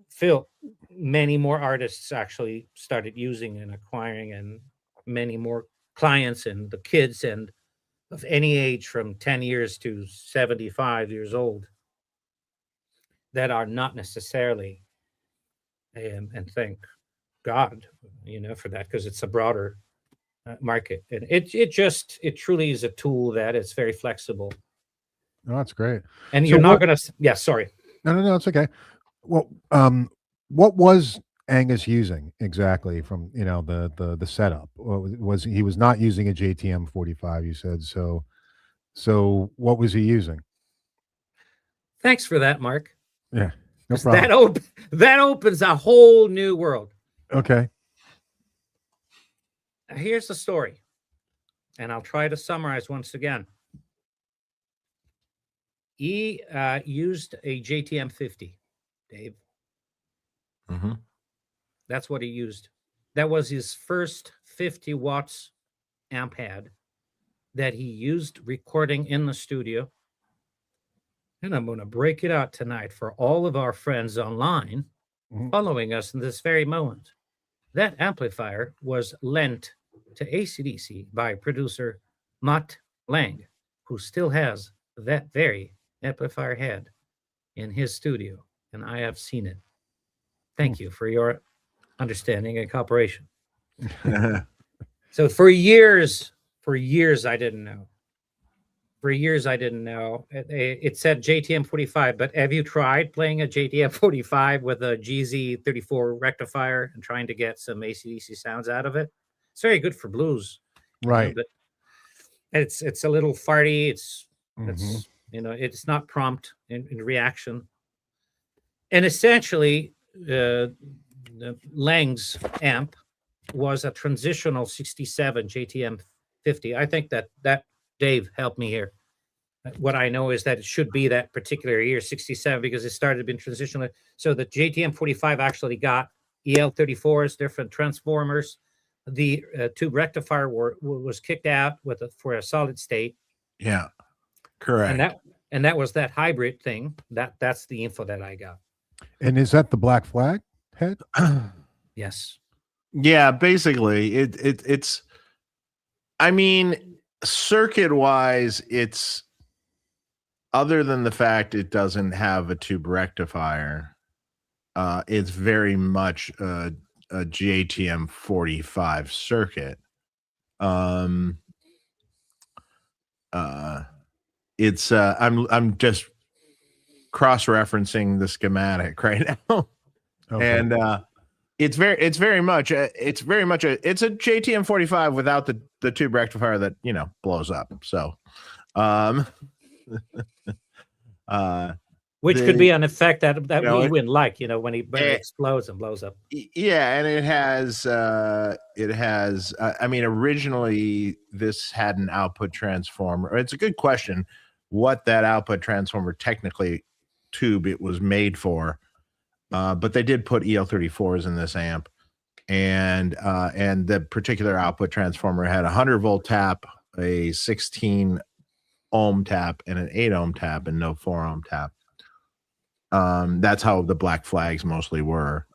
Phil, many more artists actually started using and acquiring, and many more clients, and the kids, and of any age from 10 years to 75 years old, that are not necessarily, and thank God, you know, for that, because it's a broader market, and it truly is a tool that is very flexible. Oh, that's great. And So you're not what- gonna, yeah, sorry. No, it's okay. Well, what was Angus using exactly from, you know, the setup? Was he was not using a JTM 45, you said. So what was he using? Thanks for that, Mark. Yeah, no 'Cause problem. that opens a whole new world. Okay. Here's the story, and I'll try to summarize once again. He used a JTM 50, Dave. Mm-hmm. That's what he used. That was his first 50 watts amp head that he used recording in the studio. And I'm going to break it out tonight for all of our friends online following us in this very moment. That amplifier was lent to AC/DC by producer Mutt Lang, who still has that very amplifier head in his studio, and I have seen it. Thank you for your understanding and cooperation. So for years, I didn't know. For years, I didn't know. It said JTM 45, but have you tried playing a JTM 45 with a GZ34 rectifier and trying to get some AC/DC sounds out of it? It's very good for blues, Right. but it's a little farty. It's Mhm. it's not prompt in reaction. And essentially, the Lang's amp was a transitional 67 JTM 50. I think that Dave helped me here. What I know is that it should be that particular year, 67, because it started being transitional. So the JTM 45 actually got EL34s, different transformers. The tube rectifier was kicked out for a solid state. Yeah, correct. And that was that hybrid thing. That's the info that I got. And is that the Black Flag head? Yes. Yeah, basically, it's. I mean, circuit wise, it's other than the fact it doesn't have a tube rectifier. It's very much a JTM 45 circuit. It's I'm just cross-referencing the schematic right now. Okay. And it's very much a JTM 45 without the tube rectifier that blows up. So which could be an effect that we wouldn't like, when it explodes and blows up. Yeah, and it has I mean, originally this had an output transformer. It's a good question what that output transformer technically tube it was made for. But they did put EL34s in this amp, and the particular output transformer had a 100-volt tap, a 16 ohm tap, and an 8 ohm tap, and no 4 ohm tap. That's how the Black Flags mostly were.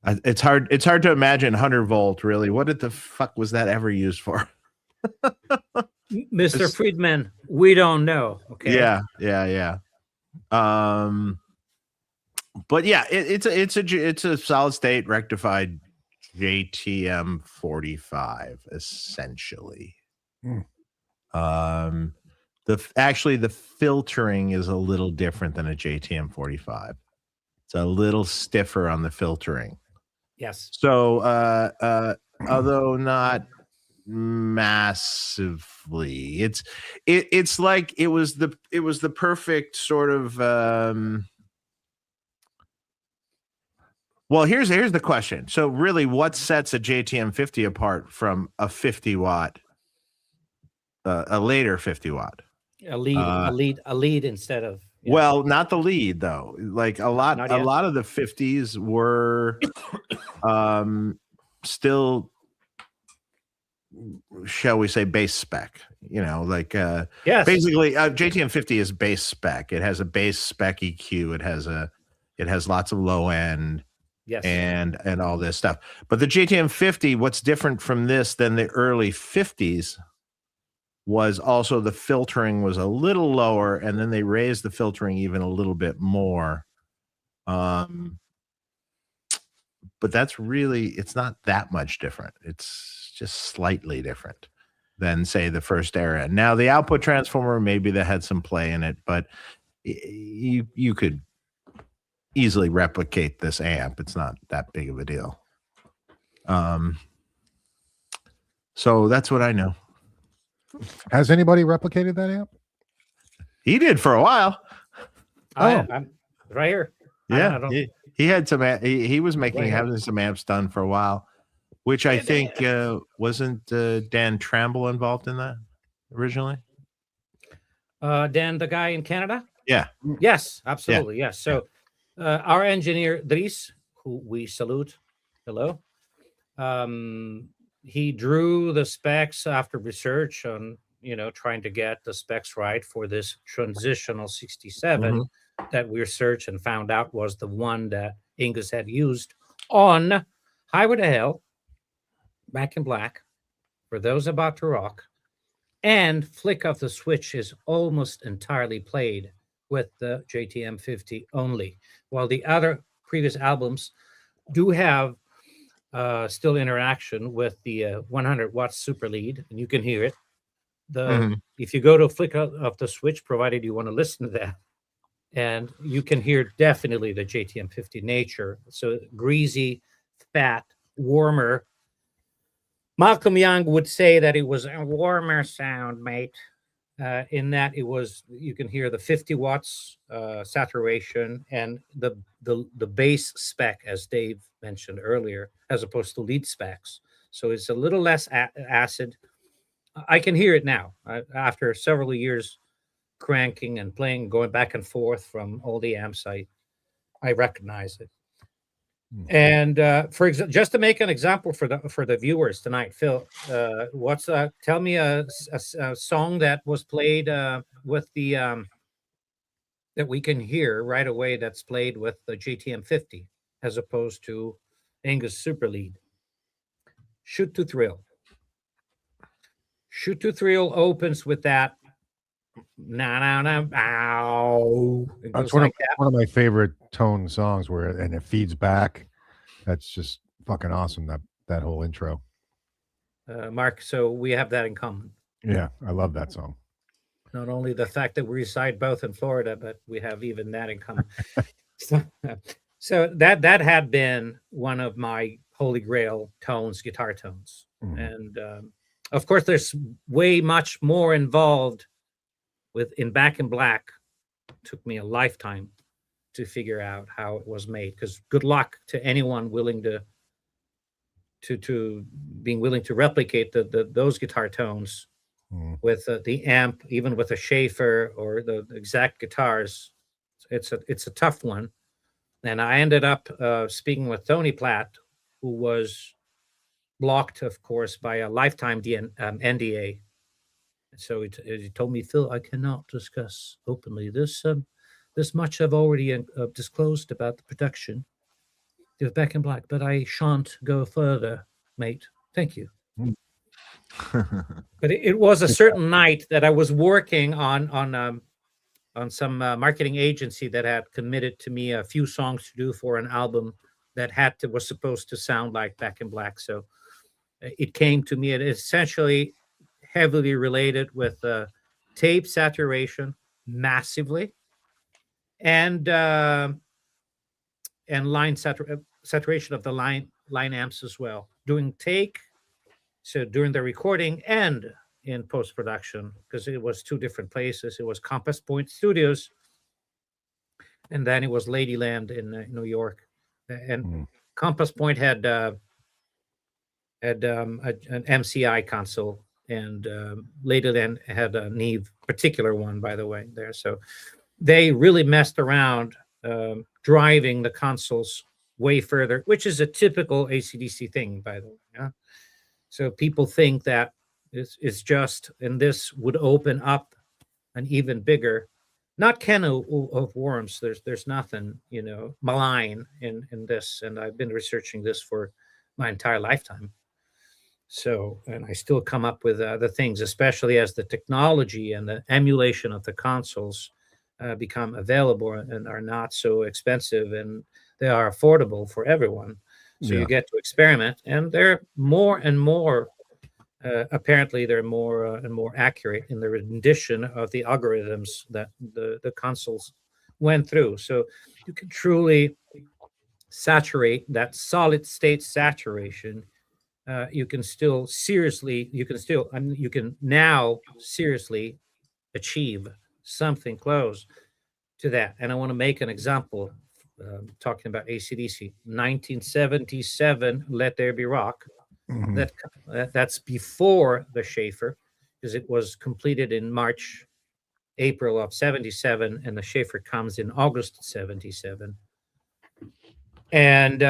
It's hard to imagine 100-volt really. What the fuck was that ever used for? Mr. Friedman, we don't know. Okay. Yeah. But yeah, it's a solid state rectified JTM 45 essentially. The filtering is a little different than a JTM 45. It's a little stiffer on the filtering. Yes. So although not massively, it's like it was the perfect sort of well, here's the question. So really, what sets a JTM 50 apart from a 50 watt, a later 50 watt? A lead instead of. Yeah. Well, not the lead though. Like a lot of the 50s were still, shall we say, base spec. Like yes. Basically, JTM 50 is base spec. It has a base spec EQ. It has lots of low end. Yes. And all this stuff. But the JTM 50, what's different from this than the early 50s was also the filtering was a little lower, and then they raised the filtering even a little bit more. But that's really, it's not that much different. It's just slightly different than, say, the first era. Now, the output transformer, maybe that had some play in it, but you could easily replicate this amp. It's not that big of a deal. So that's what I know. Has anybody replicated that amp? He did for a while. I'm right here. Yeah, he had some. He was having some amps done for a while, which I think wasn't Dan Tramble involved in that originally. Dan, the guy in Canada. Yeah. Yes, absolutely. Yeah. Yes. So. Our engineer Dries, who we salute, hello. He drew the specs after research on, trying to get the specs right for this transitional 67 that we researched and found out was the one that Angus had used on Highway to Hell, Back in Black, For Those About to Rock, and Flick of the Switch is almost entirely played with the JTM 50 only, while the other previous albums do have still interaction with the 100 watts super lead, and you can hear it. If you go to flick of the switch, provided you want to listen to that, and you can hear definitely the JTM50 nature. So greasy, fat, warmer. Malcolm Young would say that it was a warmer sound, mate. In that it was, you can hear the 50 watts saturation and the bass spec, as Dave mentioned earlier, as opposed to lead specs. So it's a little less acid. I can hear it now after several years cranking and playing, going back and forth from all the amps. I recognize it. And for example, just to make an example for the viewers tonight, Phil, tell me a song that was played with the that we can hear right away that's played with the JTM50 as opposed to Angus Super Lead. Shoot to Thrill. Shoot to Thrill opens with that. That's one of my favorite tone songs and it feeds back. That's just fucking awesome. That whole intro. Mark, so we have that in common. Yeah, I love that song. Not only the fact that we reside both in Florida, but we have even that in common. so that had been one of my holy grail tones, guitar tones. And of course, there's way much more involved in Back in Black. Took me a lifetime to figure out how it was made, because good luck to anyone willing to being willing to replicate those guitar tones with the amp, even with a Schaffer or the exact guitars. It's a tough one. And I ended up speaking with Tony Platt, who was blocked, of course, by a lifetime NDA. So he told me, Phil, I cannot discuss openly this much I've already disclosed about the production of Back in Black, but I shan't go further, mate. Thank you. But it was a certain night that I was working on some marketing agency that had committed to me a few songs to do for an album that was supposed to sound like Back in Black. So it came to me. It essentially heavily related with tape saturation massively, and line saturation of the line amps as well, during the recording and in post-production, because it was two different places. It was Compass Point Studios, and then it was Ladyland in New York. And Compass Point had an MCI console, and Ladyland had a Neve particular one, by the way, there. So they really messed around driving the consoles way further, which is a typical AC/DC thing, by the way. Yeah? So people think that it's just, and this would open up an even bigger, not can of worms. There's nothing, malign in this, and I've been researching this for my entire lifetime. So, and I still come up with the things, especially as the technology and the emulation of the consoles become available and are not so expensive, and they are affordable for everyone. So you get to experiment, and they're more and more, apparently they're more and more accurate in the rendition of the algorithms that the consoles went through. So you can truly saturate that solid state saturation. You can now seriously achieve something close to that. And I want to make an example, talking about AC/DC. 1977, Let There Be Rock. That's before the Schaffer, because it was completed in April of 77, and the Schaffer comes in August 77. And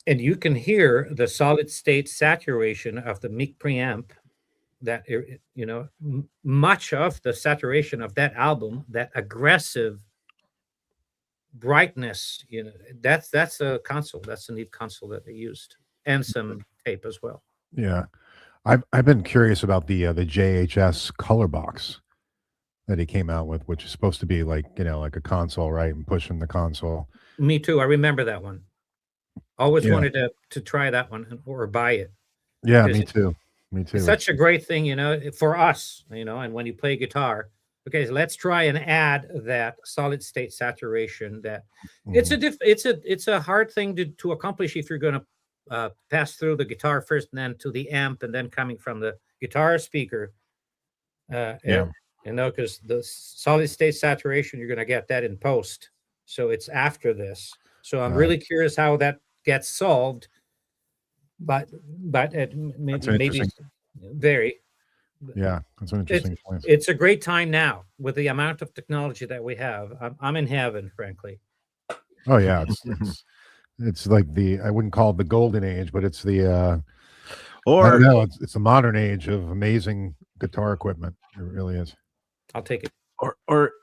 you can hear the solid state saturation of the mic preamp, that, much of the saturation of that album, that aggressive brightness, that's a console. That's a neat console that they used, and some tape as well. Yeah. I've been curious about the JHS color box that he came out with, which is supposed to be like, like a console, right? And pushing the console. Me too. I remember that one. Always Yeah. wanted to try that one or buy it. Yeah, Because me too. Me too. it's such a great thing, you know, for us, you know, and when you play guitar, okay, so let's try and add that solid state saturation. That it's Mhm. it's a hard thing to accomplish if you're going to pass through the guitar first and then to the amp and then coming from the guitar speaker. Yeah. You know, because the solid state saturation, you're going to get that in post. So it's after this. So I'm Right. really curious how that gets solved. But it That's an maybe interesting. very. Yeah, that's an It's interesting point. it's a great time now with the amount of technology that we have. I'm in heaven, frankly. Oh yeah, it's like I wouldn't call it the golden age, but it's the I don't Or know, it's the modern age of amazing guitar equipment. It really is. I'll take it. or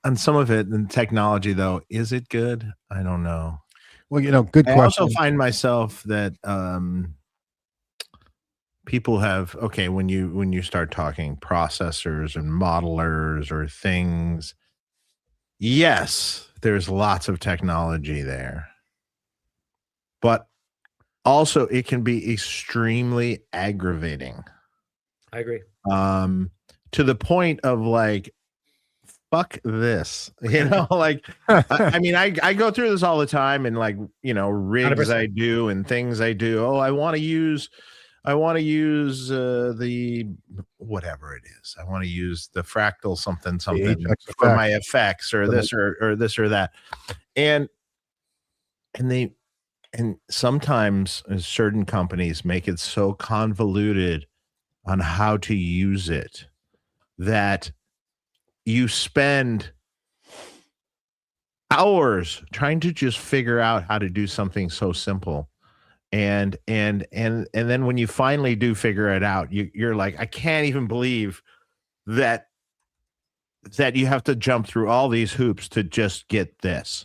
on some of it, and technology though, is it good? I don't know. Well, you know, good I also question. find myself that people have, okay, when you start talking processors and modelers or things, yes, there's lots of technology there, but also it can be extremely aggravating, I agree. to the point of like, fuck this, you know, like I mean, I go through this all the time, and like, you know, rigs 100%. I do and things I do. Oh, I want to use the whatever it is. I want to use the fractal something something HX for effect. my effects, or Right. this or this or that, and sometimes certain companies make it so convoluted on how to use it that you spend hours trying to just figure out how to do something so simple, and then when you finally do figure it out, you're like, I can't even believe that you have to jump through all these hoops to just get this.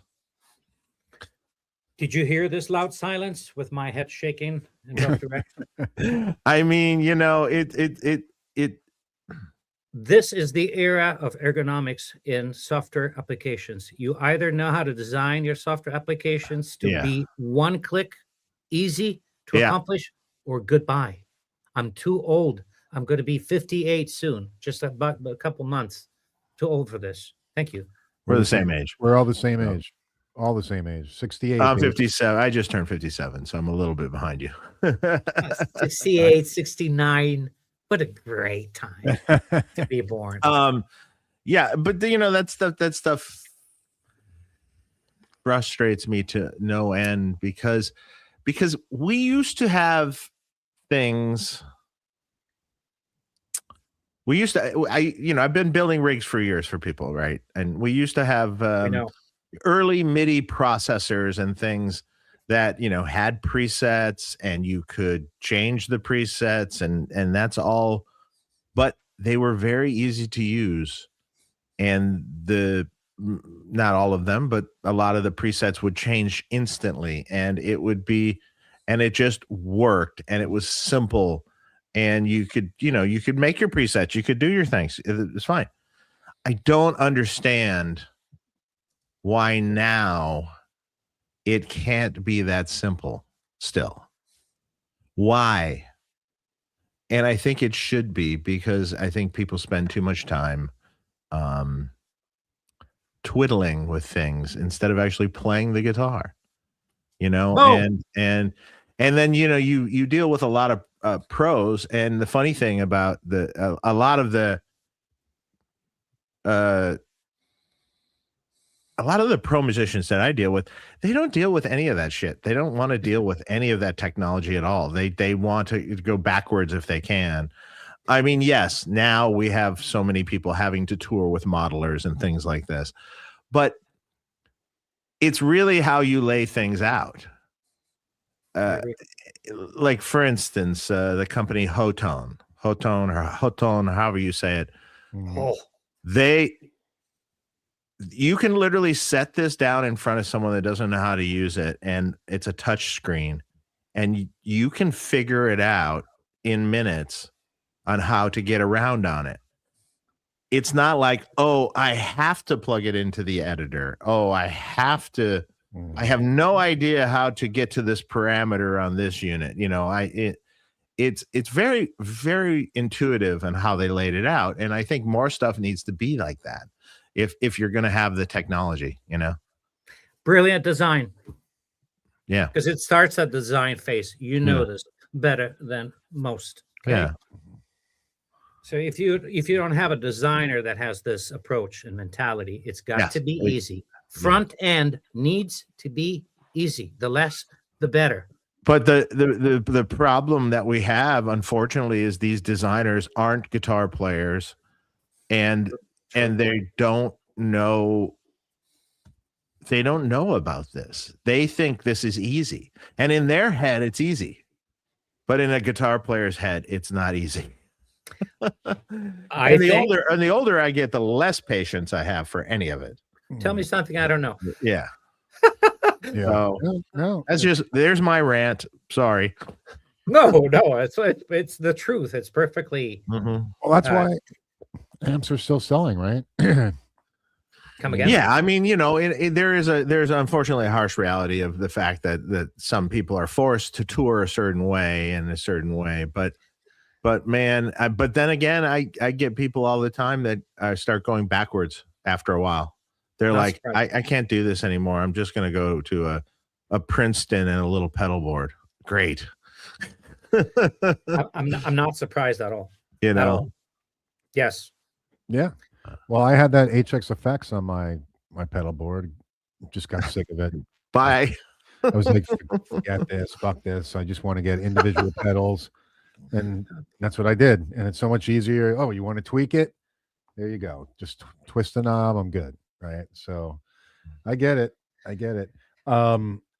Did you hear this loud silence with my head shaking in both directions? I mean, you know, it This is the era of ergonomics in software applications. You either know how to design your software applications to Yeah. be one click easy to Yeah. accomplish, or goodbye. I'm too old. I'm going to be 58 soon, just about a couple months. Too old for this. Thank you. we're the same age. We're all the same So- age. All the same age. 68. I'm baby. 57. I just turned 57, so I'm a little bit behind you. 68, 69. What a great time to be born. Yeah, but you know, that stuff frustrates me to no end, because we used to have things. We used to, I've been building rigs for years for people, right? And we used to have I know. early MIDI processors and things that, you know, had presets, and you could change the presets, and that's all, but they were very easy to use, and not all of them, but a lot of the presets would change instantly, and it just worked, and it was simple, and you could make your presets, you could do your things. It's fine. I don't understand why now it can't be that simple still. Why? And I think it should be, because I think people spend too much time twiddling with things instead of actually playing the guitar, you know. Oh. And then, you know, you deal with a lot of pros, and the funny thing about a lot of the pro musicians that I deal with, they don't deal with any of that shit. They don't want to deal with any of that technology at all. They want to go backwards if they can. I mean, yes, now we have so many people having to tour with modelers and things like this, but it's really how you lay things out. Like, for instance, the company Hoton, however you say it. Mhm. You can literally set this down in front of someone that doesn't know how to use it, and it's a touch screen, and you can figure it out in minutes on how to get around on it. It's not like, oh, I have to plug it into the editor. Oh, I have to I have no idea how to get to this parameter on this unit. It's very, very intuitive on how they laid it out. And I think more stuff needs to be like that if you're going to have the technology, Brilliant design. Yeah. Because it starts at the design phase. You know this better than most. Okay? Yeah. So if you don't have a designer that has this approach and mentality, it's got to be easy. Front end needs to be easy. The less, the better. But the problem that we have, unfortunately, is these designers aren't guitar players, and they don't know. They don't know about this. They think this is easy, and in their head, it's easy, but in a guitar player's head, it's not easy. The older I get, the less patience I have for any of it. Tell me something I don't know. Yeah. Yeah. So, No. There's my rant. Sorry. No, it's the truth. It's perfectly. Well, that's why amps are still selling, right? Come again? Yeah, I mean, there's unfortunately a harsh reality of the fact that some people are forced to tour a certain way in a certain way, but man, but then again, I get people all the time that start going backwards after a while. They're like, I can't do this anymore. I'm just going to go to a Princeton and a little pedal board. Great. I'm not surprised at all. Yes. Yeah. Well, I had that HX effects on my pedal board. Just got sick of it. Bye. I was like, forget this, fuck this. I just want to get individual pedals. And that's what I did. And it's so much easier. Oh, you want to tweak it? There you go. Just twist the knob. I'm good. Right. So I get it.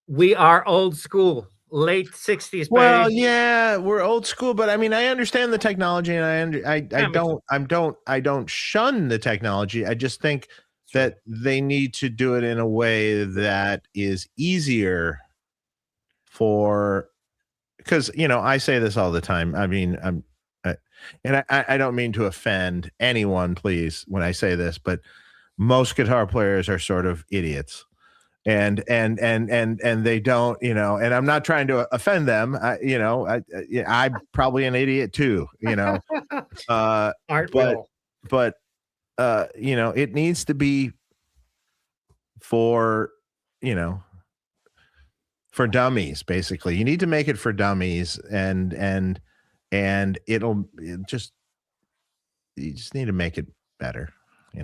We are old school, late 60s. Well, baby. yeah, we're old school, but I mean, I understand the technology, and I don't shun the technology. I just think that they need to do it in a way that is easier because I say this all the time. I mean, I don't mean to offend anyone, please, when I say this, but most guitar players are sort of idiots, and they don't, and I'm not trying to offend them. I'm probably an idiot too, but it needs to be for dummies. Basically, you need to make it for dummies, and you just need to make it better.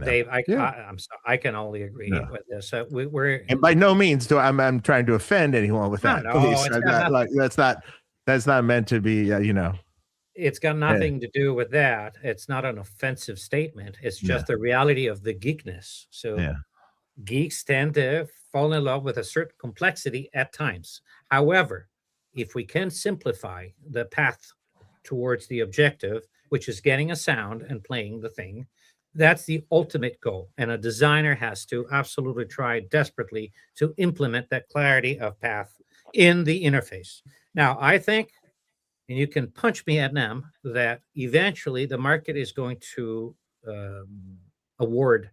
Dave, I'm sorry, I can only agree with this. And by no means I'm trying to offend anyone with that. That's not meant to be. It's got nothing to do with that. It's not an offensive statement. It's just the reality of the geekness. So geeks tend to fall in love with a certain complexity at times. However, if we can simplify the path towards the objective, which is getting a sound and playing the thing, that's the ultimate goal. And a designer has to absolutely try desperately to implement that clarity of path in the interface. Now, I think, and you can punch me at them, that eventually the market is going to award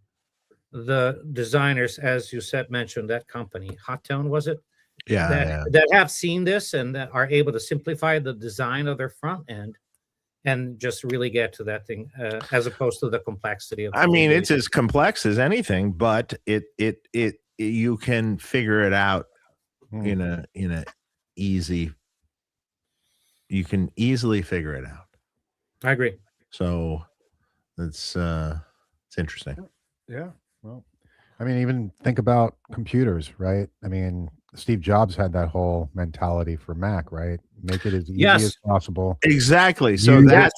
the designers, as you mentioned, that company, Hot Tone, was it? That have seen this and that are able to simplify the design of their front end and just really get to that thing, as opposed to the complexity of. I mean, it's as complex as anything, but you can figure it out in a easy. You can easily figure it out. I agree. So it's interesting. Yeah. Well, I mean, even think about computers, right? I mean, Steve Jobs had that whole mentality for Mac, right? Make it as easy as possible. Exactly. So that's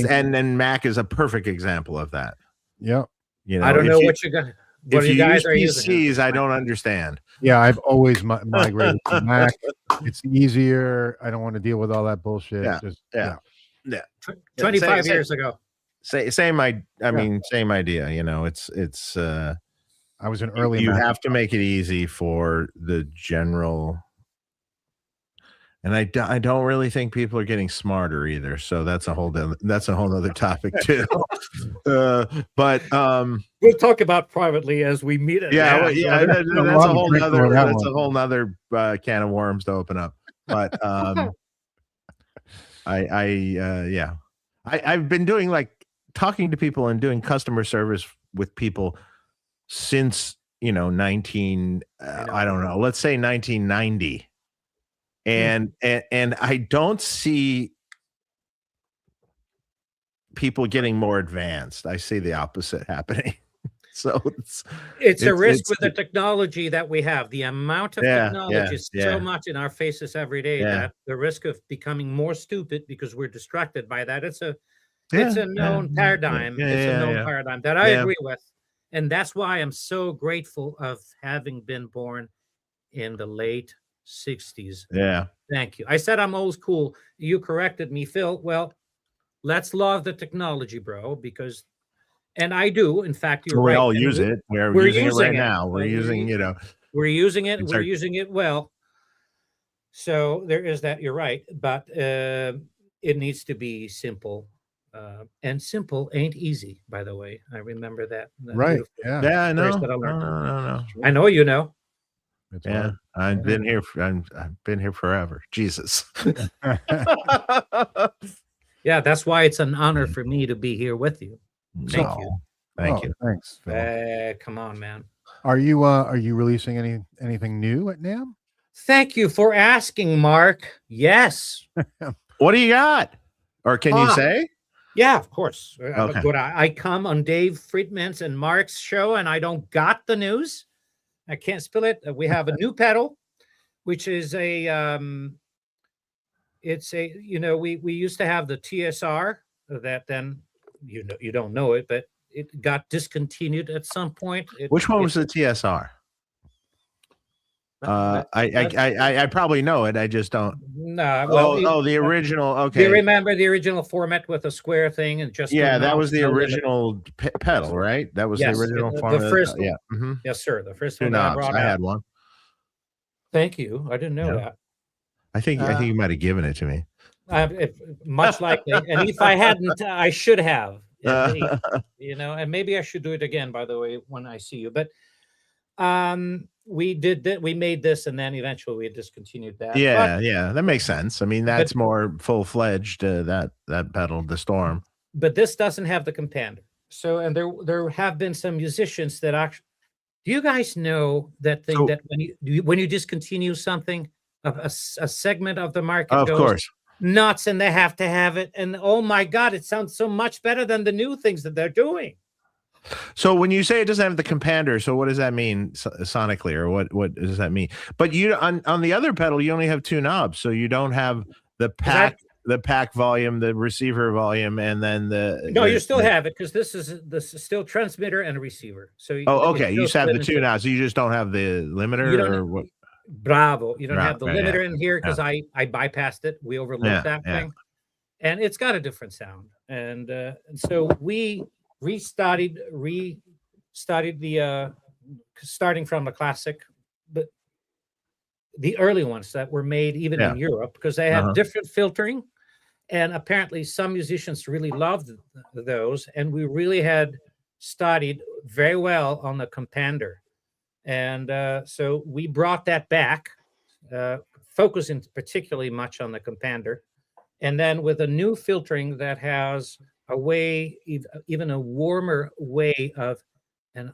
and Mac is a perfect example of that. Yep. I don't know what you got. What you guys are using? PCs, I don't understand. Yeah, I've always migrated to Mac. It's easier. I don't want to deal with all that bullshit. Yeah. 25 years ago. Same idea. It's. I was an early. You have to make it easy for the general. And I don't really think people are getting smarter either. So that's a whole other topic too. But we'll talk about privately as we meet it. yeah, now. that's a whole nother can of worms to open up. But I've been doing like talking to people and doing customer service with people since I don't know, let's say 1990. And I don't see people getting more advanced. I see the opposite happening. So it's a risk with the technology that we have. The amount of technology is so yeah. much in our faces every day that the risk of becoming more stupid because we're distracted by that. It's a known paradigm. It's a known paradigm that I agree with. And that's why I'm so grateful of having been born in the late 60s. Yeah. Thank you. I said I'm old school. You corrected me, Phil. Well, let's love the technology, bro, because, and I do. In fact, you're right. We all use it. We're using it right now. We're using, we're using it. We're using it well. So there is that. You're right. But it needs to be simple. And simple ain't easy, by the way. I remember that. Right. Yeah. I know. No. I know you know. It's yeah. I've been here forever. Jesus. Yeah, that's why it's an honor for me to be here with you. Thank you. Thank you. Thanks, Phil. Come on, man. Are you releasing anything new at NAMM? Thank you for asking, Mark. Yes. What do you got? Or can you say? Yeah, of course. Okay. But I come on Dave Friedman's and Mark's show, and I don't got the news. I can't spill it. We have a new pedal, which is we used to have the TSR that then, you don't know it, but it got discontinued at some point. Which one was the TSR? I probably know it. I just don't. No. Well, the original. Okay. Do you remember the original format with a square thing and just? Yeah, that was the original pedal, right? That was the original format. The first. Yeah. Mm-hmm. Yes, sir. The first Two one knobs. I had one. Thank you. I didn't know that. I think you might have given it to me. Much likely, and if I hadn't, I should have. And maybe I should do it again. By the way, when I see you, but we did that. We made this, and then eventually we discontinued that. Yeah, that makes sense. I mean, that's more full-fledged. That pedal, the Storm. But this doesn't have the compander. So, and there have been some musicians that actually. Do you guys know that thing that when you discontinue something, a segment of the market goes nuts, and they have to have it, and oh my God, it sounds so much better than the new things that they're doing. So when you say it doesn't have the compander, so what does that mean sonically, or what does that mean? But you on the other pedal, you only have two knobs, so you don't have the pack volume, the receiver volume, and then you still have it because this is still transmitter and receiver. So okay, you just have the two knobs, so you just don't have the limiter, or what? Bravo, you don't have the limiter in here because I bypassed it. We overlooked that thing, and it's got a different sound, and so we restarted the starting from the classic, but the early ones that were made even in Europe, because they have different filtering, and apparently some musicians really loved those, and we really had studied very well on the compander, and so we brought that back, focusing particularly much on the compander, and then with a new filtering that has a way, even a warmer way of, and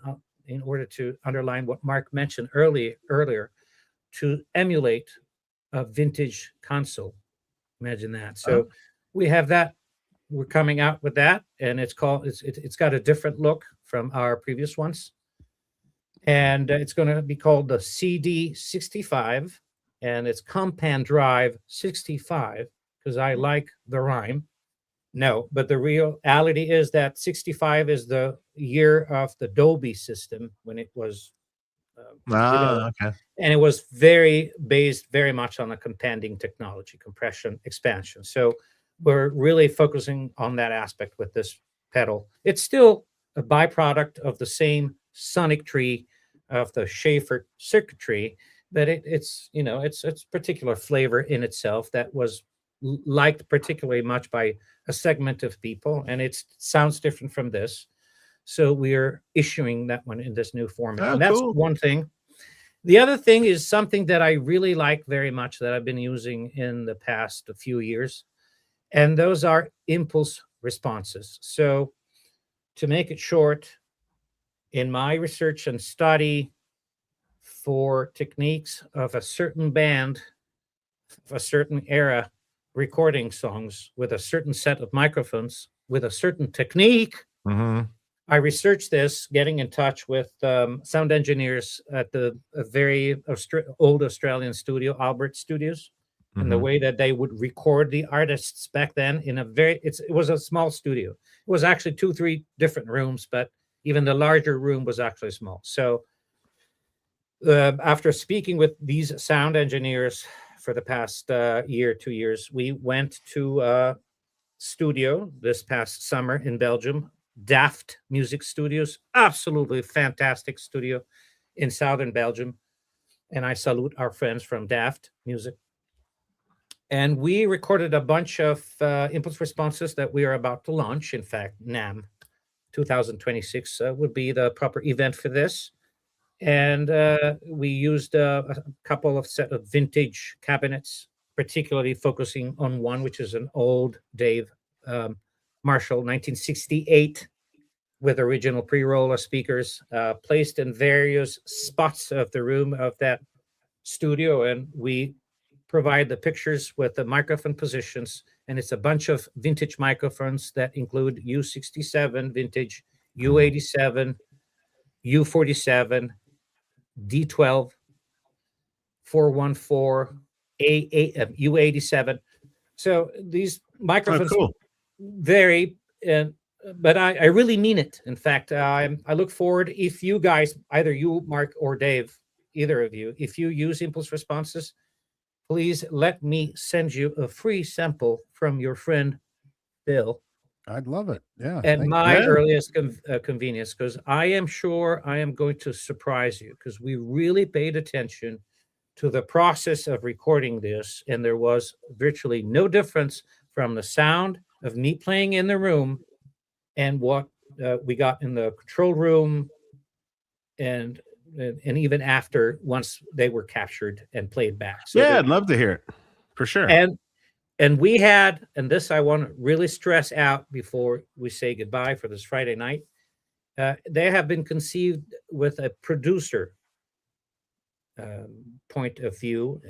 in order to underline what Mark mentioned earlier, to emulate a vintage console. Imagine that. So we have that. We're coming out with that, and it's got a different look from our previous ones, and it's going to be called the CD65, and it's Compan Drive 65 because I like the rhyme. No, but the reality is that 65 is the year of the Dolby system when it was, okay. And it was based very much on the companding technology, compression, expansion. So we're really focusing on that aspect with this pedal. It's still a byproduct of the same sonic tree of the Schaffer circuitry, but it's it's particular flavor in itself that was liked particularly much by a segment of people, and it sounds different from this. So we're issuing that one in this new format. Oh, And that's cool. one thing. The other thing is something that I really like very much that I've been using in the past few years, and those are impulse responses. So to make it short, in my research and study for techniques of a certain band, of a certain era, recording songs with a certain set of microphones, with a certain technique, Mm-hmm. I researched this, getting in touch with sound engineers at a very old Australian studio, Albert Studios, and the Mhm. way that they would record the artists back then in a it was a small studio. It was actually 2-3 different rooms, but even the larger room was actually small. So after speaking with these sound engineers for the past year, 2 years, we went to a studio this past summer in Belgium, Daft Music Studios, absolutely fantastic studio in southern Belgium. And I salute our friends from Daft Music. And we recorded a bunch of impulse responses that we are about to launch. In fact, NAMM 2026 would be the proper event for this. And we used a couple of set of vintage cabinets, particularly focusing on one, which is an old Dave Marshall 1968 with original pre-roller speakers placed in various spots of the room of that studio. And we provide the pictures with the microphone positions. And it's a bunch of vintage microphones that include U67 vintage, U87, U47, D12, 414, U87. So these Oh, microphones cool. vary, but I really mean it. In fact, I look forward if you guys, either you, Mark, or Dave, either of you, if you use impulse responses, please let me send you a free sample from your friend Bill I'd love it. Yeah. at thank- my Yeah. earliest convenience, because I am sure I am going to surprise you, because we really paid attention to the process of recording this, and there was virtually no difference from the sound of me playing in the room and what we got in the control room, and even after, once they were captured and played back. So Yeah, I'd love to hear it for sure. and we had, and this I want to really stress out before we say goodbye for this Friday night, they have been conceived with a producer point of view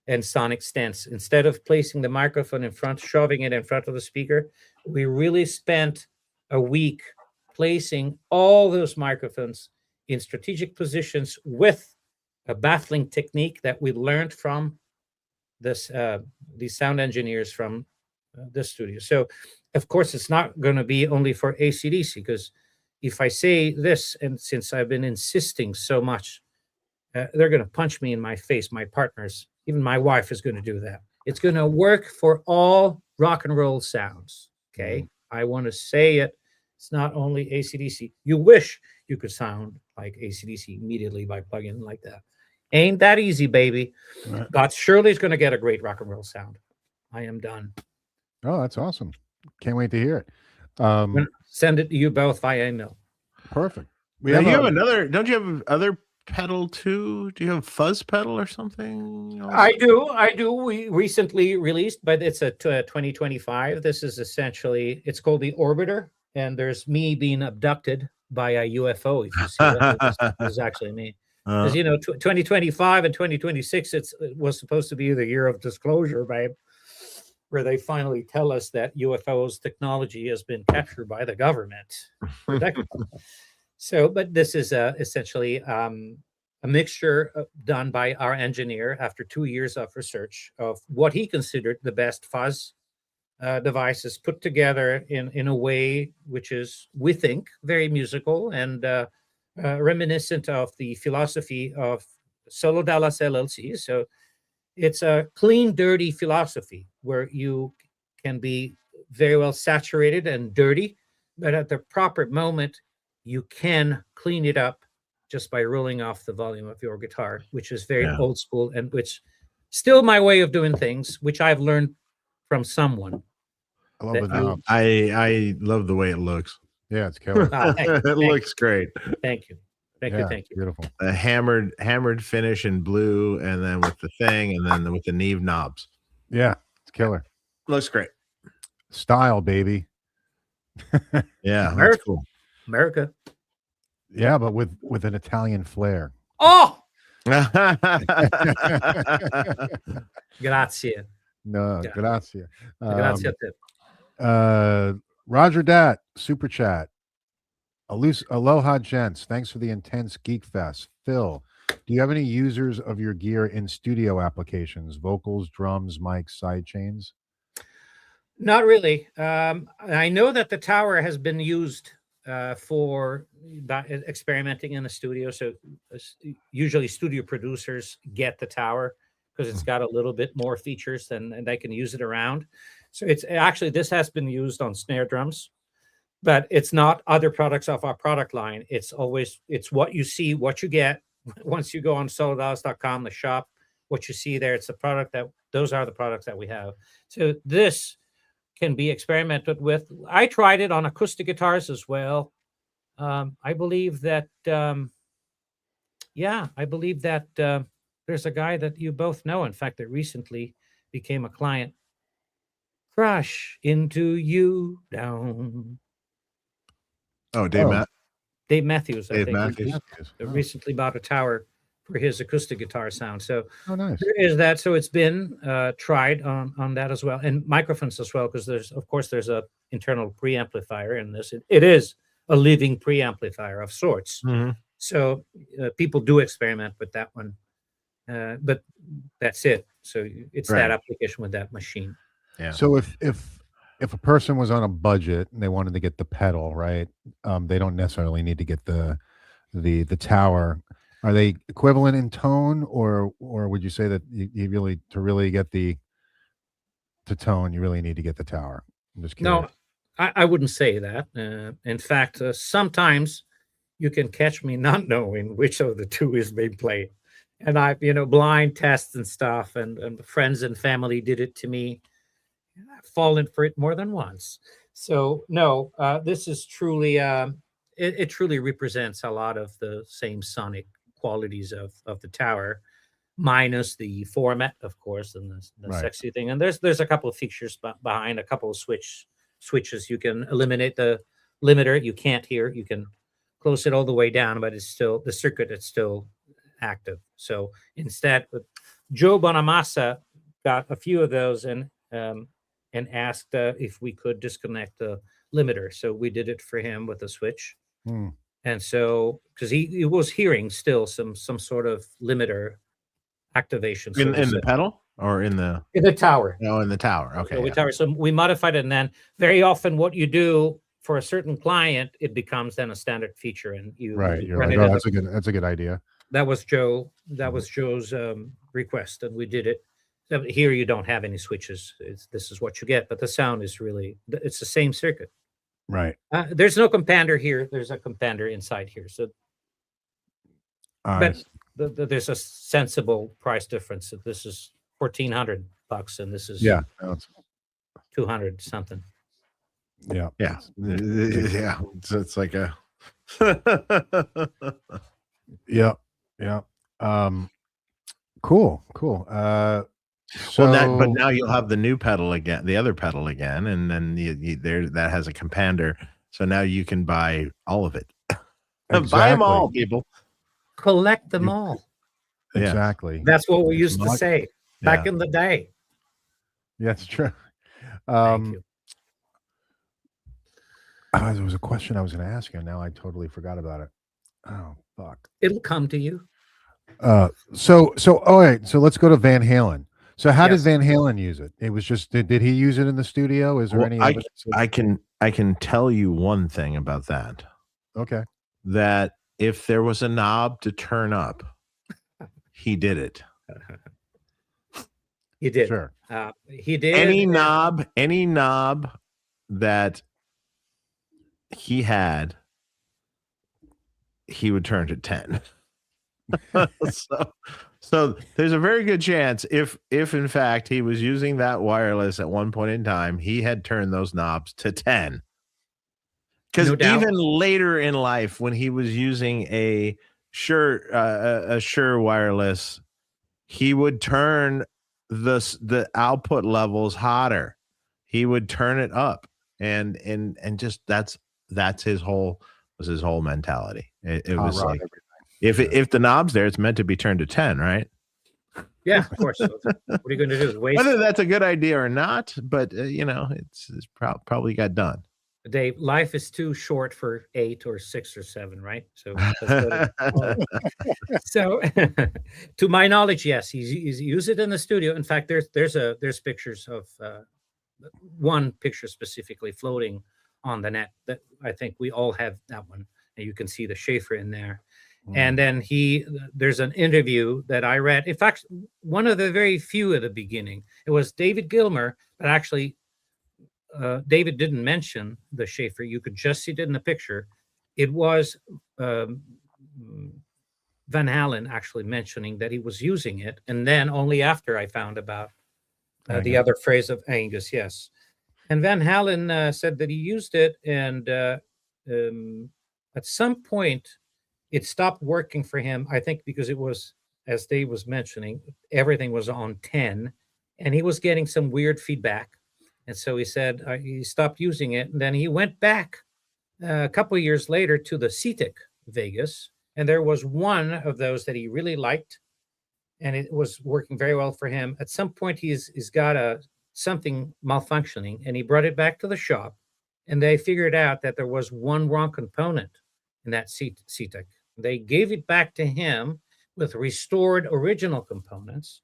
and sonic stance. Instead of placing the microphone in front, shoving it in front of the speaker, we really spent a week placing all those microphones in strategic positions with a baffling technique that we learned from these sound engineers from this studio. So, of course, it's not going to be only for AC/DC, because if I say this, and since I've been insisting so much, they're going to punch me in my face. My partners, even my wife, is going to do that. It's going to work for all rock and roll sounds. Okay, I want to say it. It's not only AC/DC. You wish you could sound like AC/DC immediately by plugging in like that. Ain't that easy, baby. Right. But Shirley's going to get a great rock and roll sound. I am done. Oh, that's awesome. Can't wait to hear it. I'm gonna send it to you both via email. Perfect. Now, you have a- another, don't you have other pedal too? Do you have fuzz pedal or something? I do. We recently released, but it's a 2025. This is essentially, it's called the Orbiter, and there's me being abducted by a UFO. If you see that, this is actually me. Because 2025 and 2026, it was supposed to be the year of disclosure, babe, where they finally tell us that UFOs technology has been captured by the government. So, but this is essentially a mixture done by our engineer after 2 years of research of what he considered the best fuzz devices put together in a way which is, we think, very musical and reminiscent of the philosophy of SoloDallas LLC. So it's a clean, dirty philosophy where you can be very well saturated and dirty, but at the proper moment, you can clean it up just by rolling off the volume of your guitar, which is very Yeah. old school and which still my way of doing things, which I've learned from someone. I love the knobs. I love the way it looks. Yeah, it's killer. It looks great. Thank you. Thank Yeah, you. Thank you. Beautiful. A hammered finish in blue, and then with the thing, and then with the Neve knobs. Yeah, it's killer. Looks great. Style, baby. Yeah, America. that's cool. America. Yeah, but with an Italian flair. Oh, Yeah. grazie. No, Yeah. grazie. Grazie a te. Roger Dat, super chat. Aloha, gents. Thanks for the intense Geek Fest. Phil, do you have any users of your gear in studio applications? Vocals, drums, mics, sidechains? Not really. I know that the tower has been used for experimenting in the studio. So usually studio producers get the tower because it's got a little bit more features and they can use it around. So it's actually, this has been used on snare drums, but it's not other products of our product line. It's what you see, what you get. Once you go on SoloDallas.com, the shop, what you see there, it's the product those are the products that we have. So this can be experimented with. I tried it on acoustic guitars as well. I believe that, there's a guy that you both know, in fact, that recently became a client. Crash into you down. Oh, Dave Matthews. I Dave think Matthews. recently bought a tower for his acoustic guitar sound. So Oh, nice. there is that. So it's been tried on that as well, and microphones as well, because there's a internal preamplifier in this. It is a living preamplifier of sorts. Mhm. So people do experiment with that one, but that's it. So it's Right. that application with that machine. Yeah. So if a person was on a budget and they wanted to get the pedal, right? They don't necessarily need to get the tower. Are they equivalent in tone, or would you say that you really, to really get the tone, you really need to get the tower? I'm just curious. No, I wouldn't say that. In fact, sometimes you can catch me not knowing which of the two is being played. And I've, blind tests and stuff, and friends and family did it to me. I've fallen for it more than once. So no, this is truly, it truly represents a lot of the same sonic qualities of the tower, minus the format, of course, and the Right. sexy thing. And there's a couple of features behind, a couple of switches. You can eliminate the limiter. You can't hear. You can close it all the way down, but it's still the circuit. It's still active. So instead, Joe Bonamassa got a few of those and asked if we could disconnect the limiter. So we did it for him with a switch. Hmm. And so, because he was hearing still some sort of limiter activation. In the pedal or in the tower. no, in the tower. Okay. So, Yeah. tower. So we modified it, and then very often what you do for a certain client, it becomes then a standard feature, and you Right. You're run like, it oh, as that's a good idea. that was Joe. That was Joe's request, and we did it. So here you don't have any switches. This is what you get, but the sound is it's the same circuit. Right. There's no compander here. There's a compander inside here. So, but there's a sensible price difference. So this is $1,400, and this is Yeah. No, it's- 200 something. yeah. Yeah. Yeah. So it's like a Yeah. Yeah. Cool. So but now you'll have the new pedal again, the other pedal again, and then that has a compander. So now you can buy all of it. Buy them all, people. Collect them all. Yeah. Exactly. That's what we used to Not- say back Yeah. in the day. Yeah, it's true. Thank you. There was a question I was going to ask you, and now I totally forgot about it. Oh, fuck. It'll come to you. So all right. So let's go to Van Halen. So how did Yes. Van Halen use it? It was just did he use it in the studio? Is there Well, any evidence? I can tell you one thing about that. Okay. That if there was a knob to turn up, he did it. He did. Sure. He did. Any knob that he had, he would turn to 10. So there's a very good chance if in fact he was using that wireless at one point in time, he had turned those knobs to 10. Because No doubt. even later in life, when he was using a Shure wireless, he would turn the output levels hotter. He would turn it up, and just that's his whole mentality. It Hot was rod like, everything. if the knob's there, it's meant to be turned to 10, right? Yeah, of course. So what are you going to do? Waste Whether that's a good idea or not, but it's probably got done. Dave, life is too short for 8 or 6 or 7, right? So, so to my knowledge, yes, he's used it in the studio. In fact, there's pictures of one picture specifically floating on the net that I think we all have that one, and you can see the Schaffer in there. And then there's an interview that I read. In fact, one of the very few at the beginning. It was David Gilmer, but actually David didn't mention the Schaffer. You could just see it in the picture. It was Van Halen actually mentioning that he was using it, and then only after I found about the other phrase of Angus. Yes, and Van Halen said that he used it, and at some point it stopped working for him. I think because it was, as Dave was mentioning, everything was on 10, and he was getting some weird feedback. And so he said he stopped using it. And then he went back a couple of years later to the CETIC Vegas. And there was one of those that he really liked. And it was working very well for him. At some point, he's got something malfunctioning. And he brought it back to the shop. And they figured out that there was one wrong component in that CETIC. They gave it back to him with restored original components.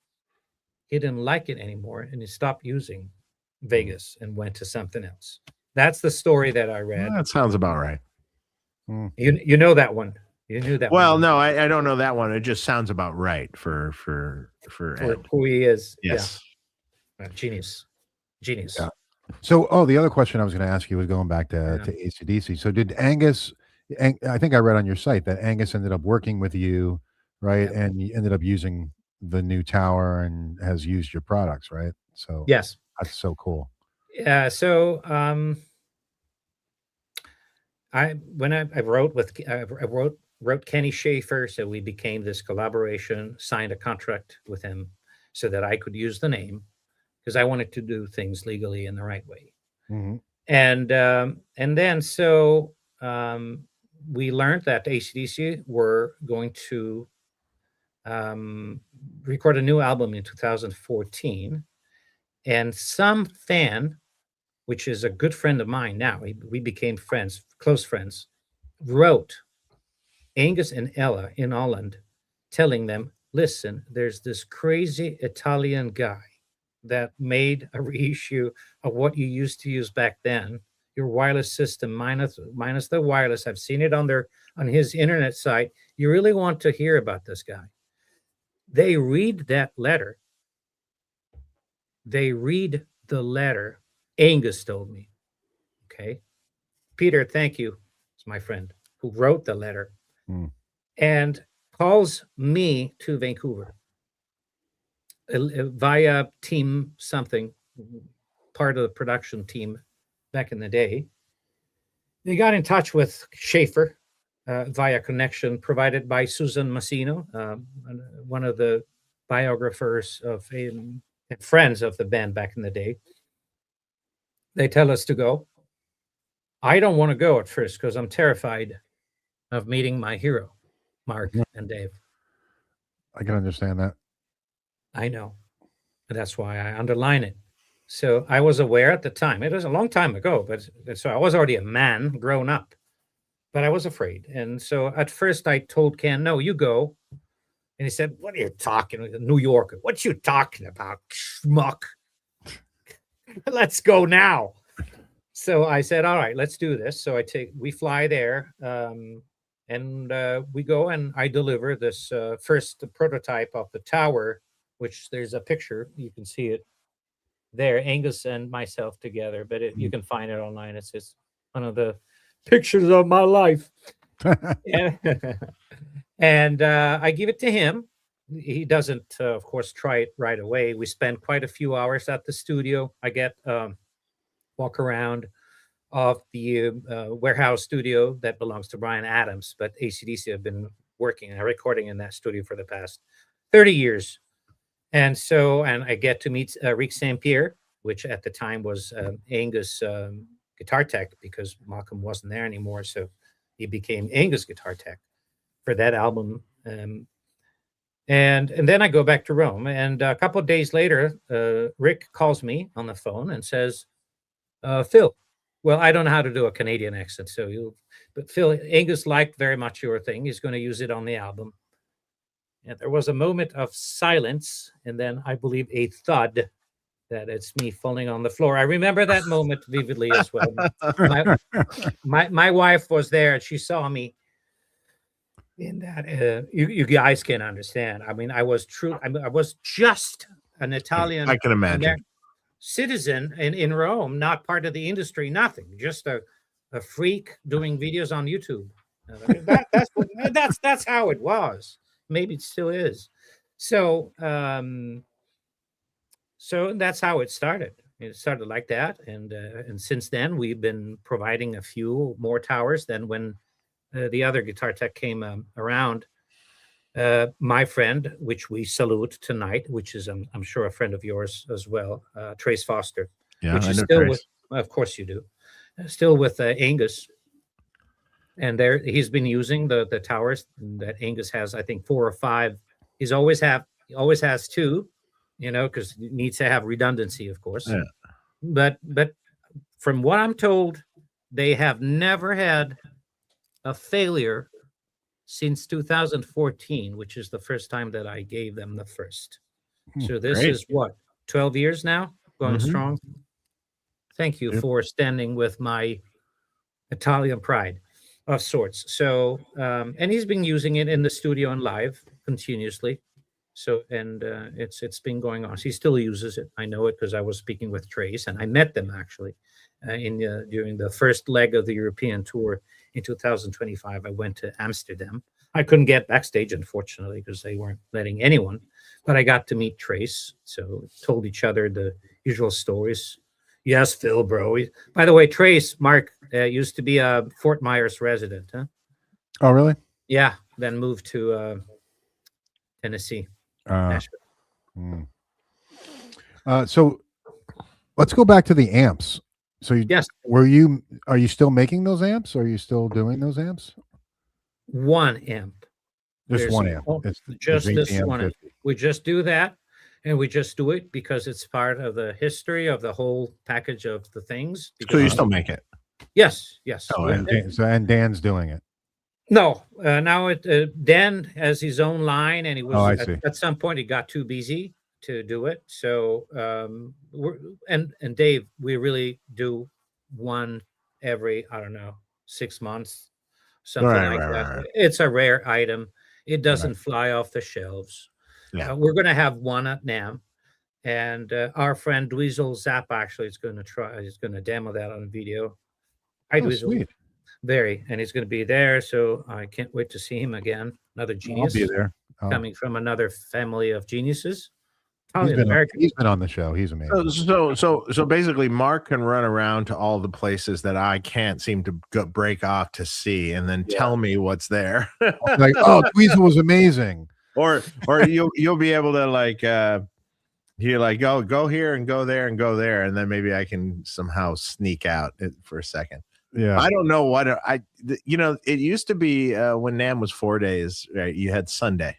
He didn't like it anymore. And he stopped using Vegas and went to something else. That's the story that I read. That sounds about right. You know that one. You knew that. Well, one. no, I don't know that one. It just sounds about right for Ed. Who he is. Yes. Yeah. Genius. Yeah. So, the other question I was going to ask you was going back to AC/DC. So did Angus, I think I read on your site that Angus ended up working with you, right? Yeah. And he ended up using the new tower and has used your products, right? So yes. That's so cool. Yeah. So I wrote Kenny Schaffer, so we became this collaboration, signed a contract with him so that I could use the name because I wanted to do things legally in the right way. And then so we learned that AC/DC were going to record a new album in 2014. And some fan, which is a good friend of mine now, we became friends, close friends, wrote Angus and Ella in Holland telling them, listen, there's this crazy Italian guy that made a reissue of what you used to use back then, your wireless system minus the wireless. I've seen it on his internet site. You really want to hear about this guy. They read that letter. They read the letter. Angus told me. Okay. Peter, thank you. It's my friend who wrote the letter and calls me to Vancouver via team something, part of the production team back in the day. They got in touch with Schaffer via connection provided by Susan Massino, one of the biographers of and friends of the band back in the day. They tell us to go. I don't want to go at first because I'm terrified of meeting my hero, Mark and Dave. I can understand that. I know. And that's why I underline it. So I was aware at the time. It was a long time ago, but so I was already a man, grown up. But I was afraid. And so at first I told Ken, no, you go. And he said, what are you talking about? New Yorker. What you talking about, schmuck? Let's go now. So I said, all right, let's do this. So we fly there and we go and I deliver this first prototype of the tower, which there's a picture. You can see it there, Angus and myself together, but you can find it online. It's just one of the pictures of my life. and, and I give it to him. He doesn't, of course, try it right away. We spend quite a few hours at the studio. I get walk around of the warehouse studio that belongs to Brian Adams, but AC/DC have been working and recording in that studio for the past 30 years. And I get to meet Rick St. Pierre, which at the time was Angus guitar tech, because Malcolm wasn't there anymore. So he became Angus guitar tech for that album. And then I go back to Rome. And a couple of days later, Rick calls me on the phone and says, Phil, well, I don't know how to do a Canadian accent, but Phil, Angus liked very much your thing. He's going to use it on the album. And there was a moment of silence, and then I believe a thud that it's me falling on the floor. I remember that moment vividly as well. My wife was there, and she saw me in that. You guys can understand. I mean, I was just an Italian. I can imagine. Citizen in Rome, not part of the industry, nothing, just a freak doing videos on YouTube. That's how it was. Maybe it still is. So that's how it started. It started like that, and since then we've been providing a few more towers than when the other guitar tech came around. My friend, which we salute tonight, which is I'm sure a friend of yours as well, Trace Foster. Yeah, which I is know still Trace. with, of course you do, still with Angus. And there he's been using the towers that Angus has, I think 4 or 5. He always has 2, because he needs to have redundancy, of course. Yeah. But from what I'm told, they have never had a failure since 2014, which is the first time that I gave them the first. So this Great. is what, 12 years now, going strong. Thank you for standing with my Italian pride of sorts. So, and he's been using it in the studio and live continuously. So, and it's been going on. He still uses it. I know it because I was speaking with Trace, and I met them actually during the first leg of the European tour in 2025. I went to Amsterdam. I couldn't get backstage, unfortunately, because they weren't letting anyone. But I got to meet Trace, so told each other the usual stories. Yes, Phil, bro. By the way, Trace, Mark, used to be a Fort Myers resident, huh? Oh, really? Yeah, then moved to Tennessee, Nashville. So let's go back to the amps. So Yes, are you still making those amps? Are you still doing those amps? one amp. Just There's one amp. It's just the this JTM one. 50. We just do that, and we just do it because it's part of the history of the whole package of the things. So you still make it? Yes. Oh, And Dan's doing it. No, now Dan has his own line, and he was I see. at some point he got too busy to do it. So and Dave, we really do one every 6 months, something like that. Right. It's a rare item. It doesn't fly off the shelves. Yeah. We're going to have one at NAMM, and our friend Dweezil Zapp actually is going to he's going to demo that on video. Hi, Dweezil. Sweet. Very, and he's going to be there, so I can't wait to see him again. Another genius. I'll be there. Coming from another family of geniuses. He's been on the show. He's amazing. So basically, Mark can run around to all the places that I can't seem to break off to see, and then tell me what's there. Like, oh, Dweezil was amazing. or you'll be able to you're like, go here and go there and go there, and then maybe I can somehow sneak out for a second. Yeah, I don't know what it used to be when NAMM was 4 days, right? You had Sunday.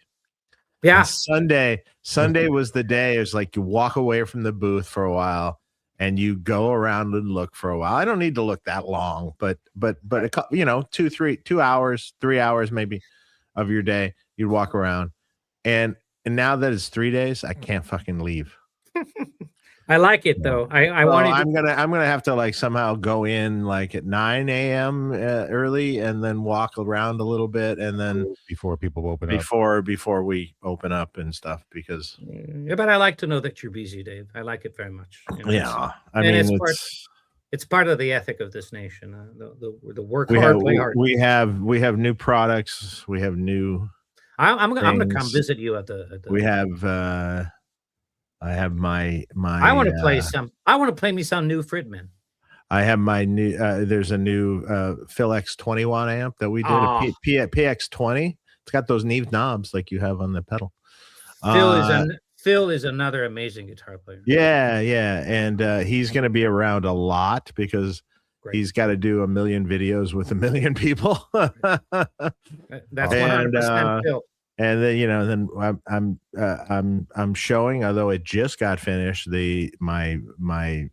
Yeah. And Sunday was the day. It was like you walk away from the booth for a while and you go around and look for a while. I don't need to look that long, but 2 hours, 3 hours maybe of your day, you'd walk around. And now that it's 3 days, I can't fucking leave. I like it though. I'm gonna have to somehow go in at 9 a.m. Early and then walk around a little bit and then before people open up. Before we open up and stuff, because Yeah, but I like to know that you're busy, Dave. I like it very much. yeah, it's part, It's part of the ethic of this nation. The work We hard, have play hard. we have new products. We have new. I'm gonna come things. visit you at the. We have. I have my. I want to play some. I want to play me some new Friedman. I have my new. There's a new Fil X 20-watt amp that we did. Oh. A PX20. It's got those Neve knobs like you have on the pedal. Phil is another amazing guitar player. Yeah, and he's going to be around a lot because he's got to do 1 million videos with 1 million people. That's 100% Phil. And then I'm showing, although it just got finished, my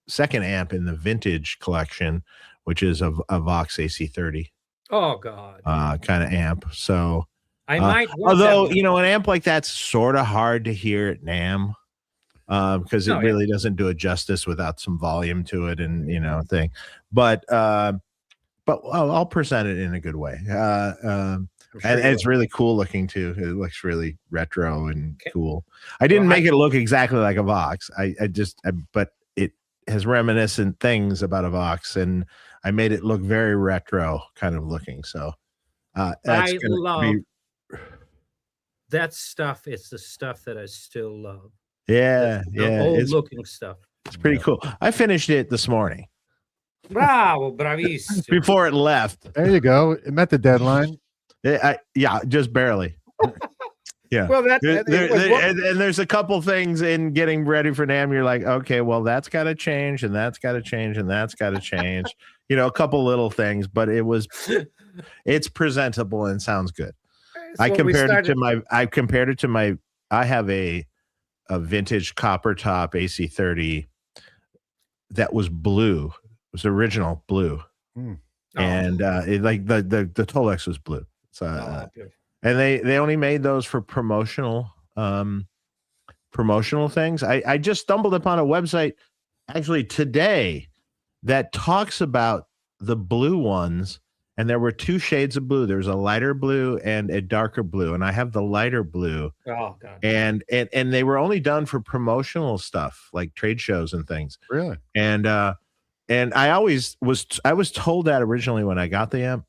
second amp in the vintage collection, which is a Vox AC30. Oh God. Kind of amp. So. I might. Although an amp like that's sort of hard to hear at NAMM because it really doesn't do it justice without some volume to it and thing. But I'll present it in a good way. And it's really cool looking too. It looks really retro and cool. I didn't make it look exactly like a Vox. But it has reminiscent things about a Vox, and I made it look very retro kind of looking. So that's that stuff. It's the stuff that I still love. The old looking stuff. It's pretty cool. I finished it this morning. Bravo, bravissimo. Before it left. There you go. It met the deadline. Just barely. Yeah. Well, and there's a couple things in getting ready for NAMM. You're like, okay, well, that's got to change, and that's got to change, and that's got to change. A couple little things, but it's presentable and sounds good. I compared it to my. I have a vintage copper top AC30 that was blue. It was original blue, and it the Tolex was blue. So, and they only made those for promotional things. I just stumbled upon a website actually today that talks about the blue ones. And there were 2 shades of blue. There's a lighter blue and a darker blue. And I have the lighter blue. Oh, God. And they were only done for promotional stuff, like trade shows and things. Really? And I was told that originally when I got the amp,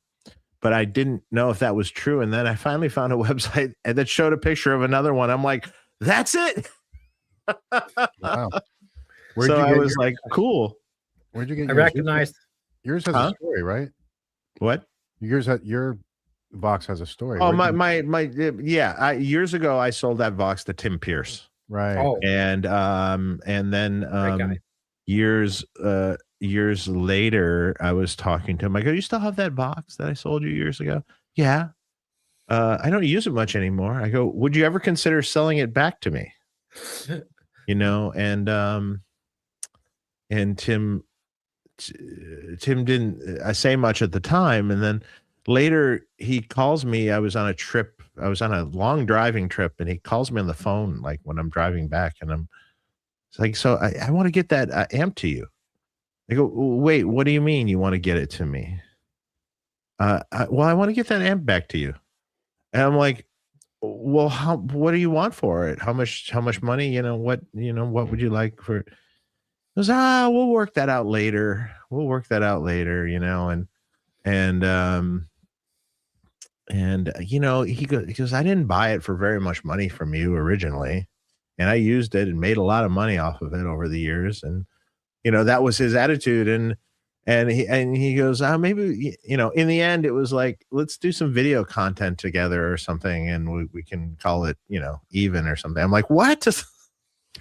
but I didn't know if that was true. And then I finally found a website that showed a picture of another one. I'm like, that's it. Wow. So I was like, cool. Where'd you get I recognized. Yours has a story, right? What? Your Vox has a story. Oh, years ago I sold that Vox to Tim Pierce. Right. Oh. And then years later I was talking to him. I go, you still have that Vox that I sold you years ago? Yeah. I don't use it much anymore. I go, would you ever consider selling it back to me? And Tim didn't say much at the time, and then later he calls me. I was on a long driving trip, and he calls me on the phone like when I'm driving back, and it's like, so I want to get that amp to you. I go, wait, what do you mean you want to get it to me? Well, I want to get that amp back to you. And I'm like, well, what do you want for it? How much money? What would you like for it? He goes, we'll work that out later. He goes, I didn't buy it for very much money from you originally, and I used it and made a lot of money off of it over the years. And, that was his attitude. And he goes, maybe, in the end, it was like, let's do some video content together or something. And we can call it, even or something. I'm like, what?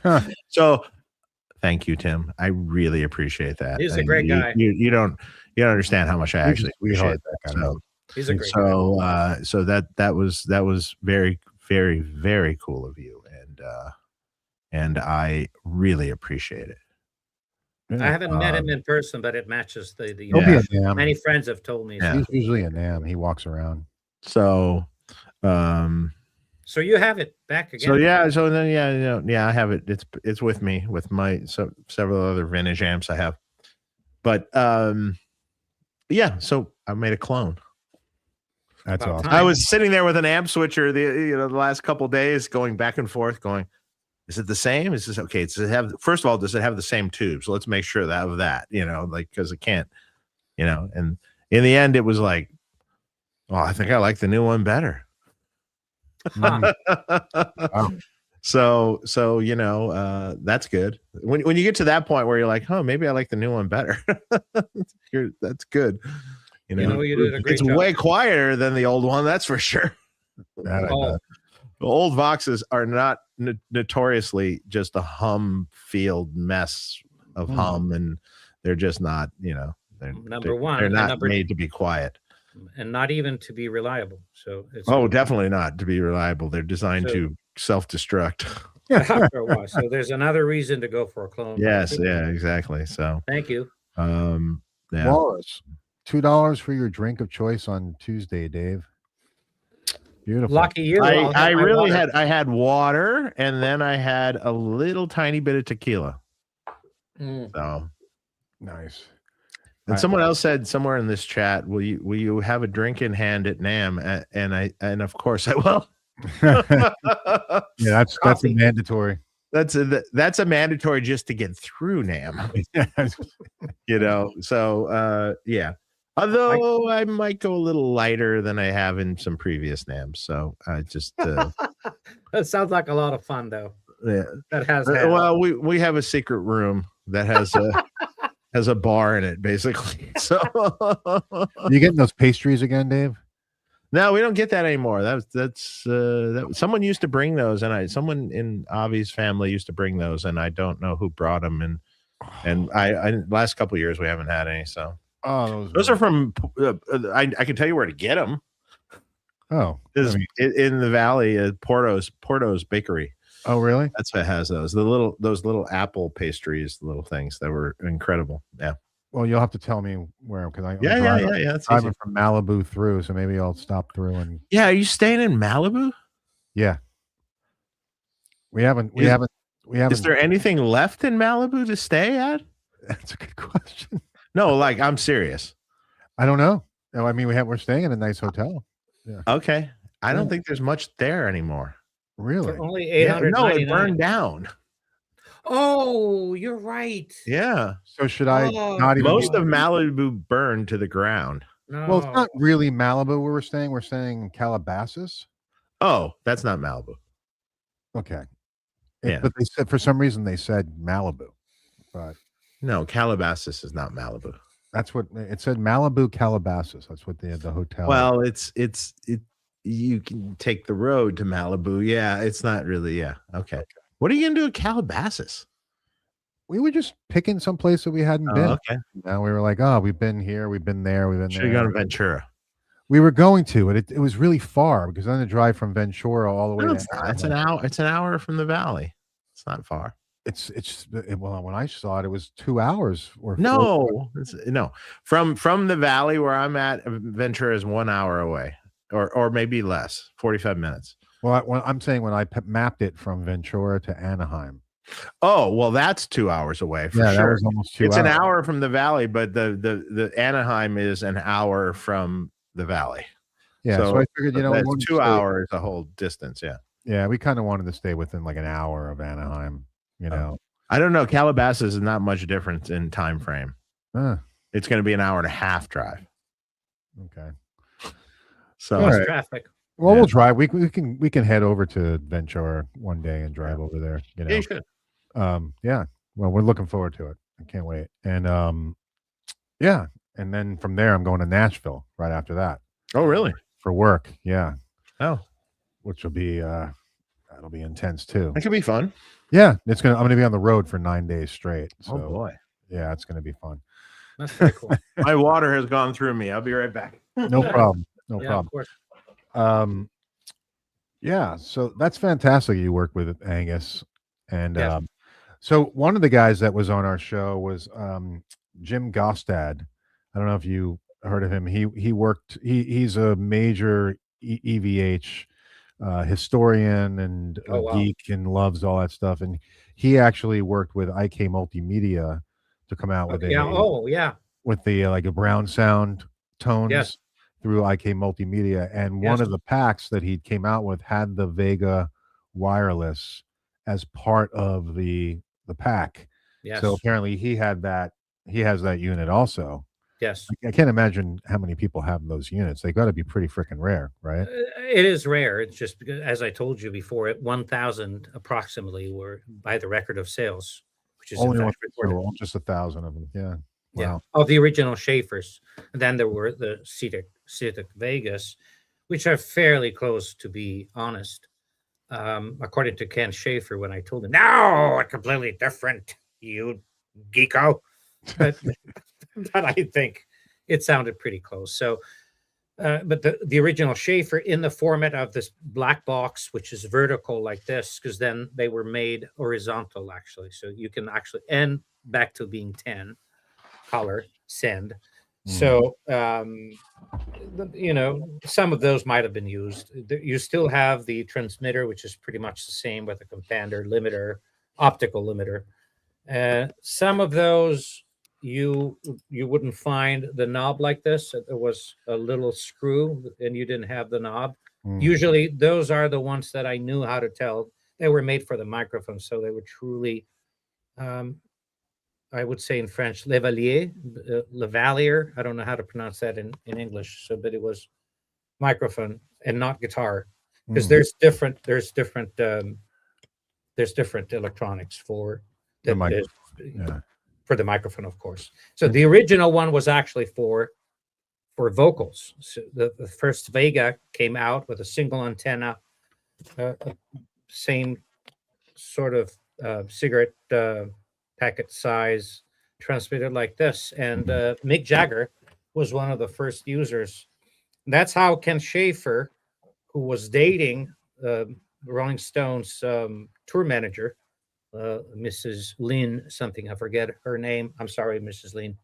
Huh. So thank you, Tim. I really appreciate that. He's a great guy. You don't understand how much I actually appreciate that. So he's a great guy. So that was very, very, very cool of you. And I really appreciate it. I haven't met him in person, but it matches the many friends have told me. Yeah. He's usually a NAMM. He walks around. So so you have it back again. I have it. It's with me with my several other vintage amps I have. But so I made a clone. That's awesome. I was sitting there with an amp switcher the last couple of days going back and forth going, is it the same? Is this okay? Does it have, first of all, does it have the same tube? So let's make sure that, like, because it can't, and in the end, it was like, well, I think I like the new one better. Huh. Wow. So that's good. When you get to that point where you're like, oh, maybe I like the new one better. That's good. You did a great it's job. way quieter than the old one, that's for sure. That I Oh, bet. The old Voxes are not notoriously just a hum field mess of hum, and they're just not, Number one, they're and not number- made to be quiet. and not even to be reliable. So it's Definitely not to be reliable. They're designed So- to self-destruct. after a while. So there's another reason to go for a clone. Yes, yeah, exactly. So, Thank you. yeah. Wallace, $2 for your drink of choice on Tuesday, Dave. Beautiful. Lucky you. I'll get I my really water. had water, and then I had a little tiny bit of tequila. Mm. So, Nice. and someone else said somewhere in this chat, will you have a drink in hand at NAM? And of course I will. Yeah, that's a Coffee. mandatory. That's a mandatory just to get through NAM. So yeah. Although I might go a little lighter than I have in some previous NAMs. So I just That sounds like a lot of fun, though. yeah. That has Well, we have a secret room that has a bar in it, basically. So You getting those pastries again, Dave? no, we don't get that anymore. That someone used to bring those, and someone in Avi's family used to bring those, and I don't know who brought them. And I last couple of years we haven't had any. So those are from. I can tell you where to get them. Oh, Is in the valley at Porto's Bakery. oh, really? That's what has those little apple pastries, little things that were incredible. Yeah. Well, you'll have to tell me where, because I'm Yeah. That's easy. driving from Malibu through, so maybe I'll stop through and Yeah, are you staying in Malibu? yeah. We haven't. Is there anything left in Malibu to stay at? That's a good question. No, like I'm serious. I don't know. No, I mean we're staying in a nice hotel. Okay. I don't think there's much there anymore. Really? for only Yeah, no, it 899. burned down. Oh, you're right. Yeah. So should I Oh, not even? Most of Malibu burned to the ground. No. Well, it's not really Malibu where we're staying. We're staying in Calabasas. Oh, that's not Malibu. Okay. Yeah. But they said for some reason they said Malibu, but No, Calabasas is not Malibu. that's what it said. Malibu, Calabasas. That's what the hotel. Well, it you can take the road to Malibu. Yeah, it's not really. Yeah. Okay. What are you gonna do at Calabasas? we were just picking some place that we hadn't been. Okay. Now we were like, oh, we've been here, we've been there, we've been Should have gone to there. Ventura. We were going to, but it was really far because then the drive from Ventura all the way No, to it's not. It's an hour. It's an hour from the valley. It's not far. Well, when I saw it, it was 2 hours or No, no. From the valley where I'm at, Ventura is 1 hour away, or maybe less, 45 minutes. Well, I'm saying when I mapped it from Ventura to Anaheim. Oh, well, that's 2 hours away for That sure. was almost 2 It's hours. an hour from the valley, but the Anaheim is an hour from the valley. Yeah, so I figured, we that's wanted to 2 stay- hours the whole distance. Yeah. Yeah, we kind of wanted to stay within like an hour of Anaheim. I don't know. Calabasas is not much difference in time frame. It's going to be an hour and a half drive. Okay. So All right. traffic. Well, Yeah. we'll drive. We can head over to Ventura one day and drive over there. yeah, you should. Yeah. Well, we're looking forward to it. I can't wait. And yeah. And then from there, I'm going to Nashville right after that Oh, really? for work. Yeah, Oh, which will be that'll be intense too. that could be fun. Yeah, I'm gonna be on the road for 9 days straight. So Oh boy, yeah, it's gonna be fun. That's pretty cool. my water has gone through me. I'll be right back. No problem. No Yeah, problem. of course. Yeah, so that's fantastic. You work with Angus, and Yes. so one of the guys that was on our show was Jim Gostad. I don't know if you heard of him. He's a major EVH historian and a Oh, wow. geek and loves all that stuff. And he actually worked with IK Multimedia to come out with Yeah. Oh, yeah. with the like a brown sound tones Yes. through IK Multimedia. And one Yes. of the packs that he came out with had the Vega wireless as part of the pack. Yes. So apparently he had that. He has that unit also. Yes. I can't imagine how many people have those units. They got to be pretty freaking rare, right? It is rare. It's just because, as I told you before, 1,000 approximately were by the record of sales, which is Only in one, fact recorded. so just 1,000 of them. Yeah. Yeah, Wow. of the original Schaeffers. And then there were the Vegas, which are fairly close, to be honest. According to Ken Schaeffer, when I told him, no, it's completely different, you geeko. But, but I think it sounded pretty close. So, but the original Schaeffer in the format of this black box, which is vertical like this, because then they were made horizontal, actually. So you can actually, and back to being 10. Color send. So you know, some of those might have been used. You still have the transmitter, which is pretty much the same with a compander, limiter, optical limiter. Some of those you wouldn't find the knob like this. There was a little screw and you didn't have the knob. Usually those are the ones that I knew how to tell. They were made for the microphone, so they were truly I would say in French, lavalier. I don't know how to pronounce that in English. So, but it was microphone and not guitar, because there's different electronics for The for the microphone, of course. So the original one was actually for vocals. So the first Vega came out with a single antenna, same sort of cigarette packet size, transmitted like this. And Mick Jagger was one of the first users. And that's how Ken Schaeffer, who was dating Rolling Stones tour manager, Mrs. Lynn something, I forget her name. I'm sorry, Mrs. Lynn.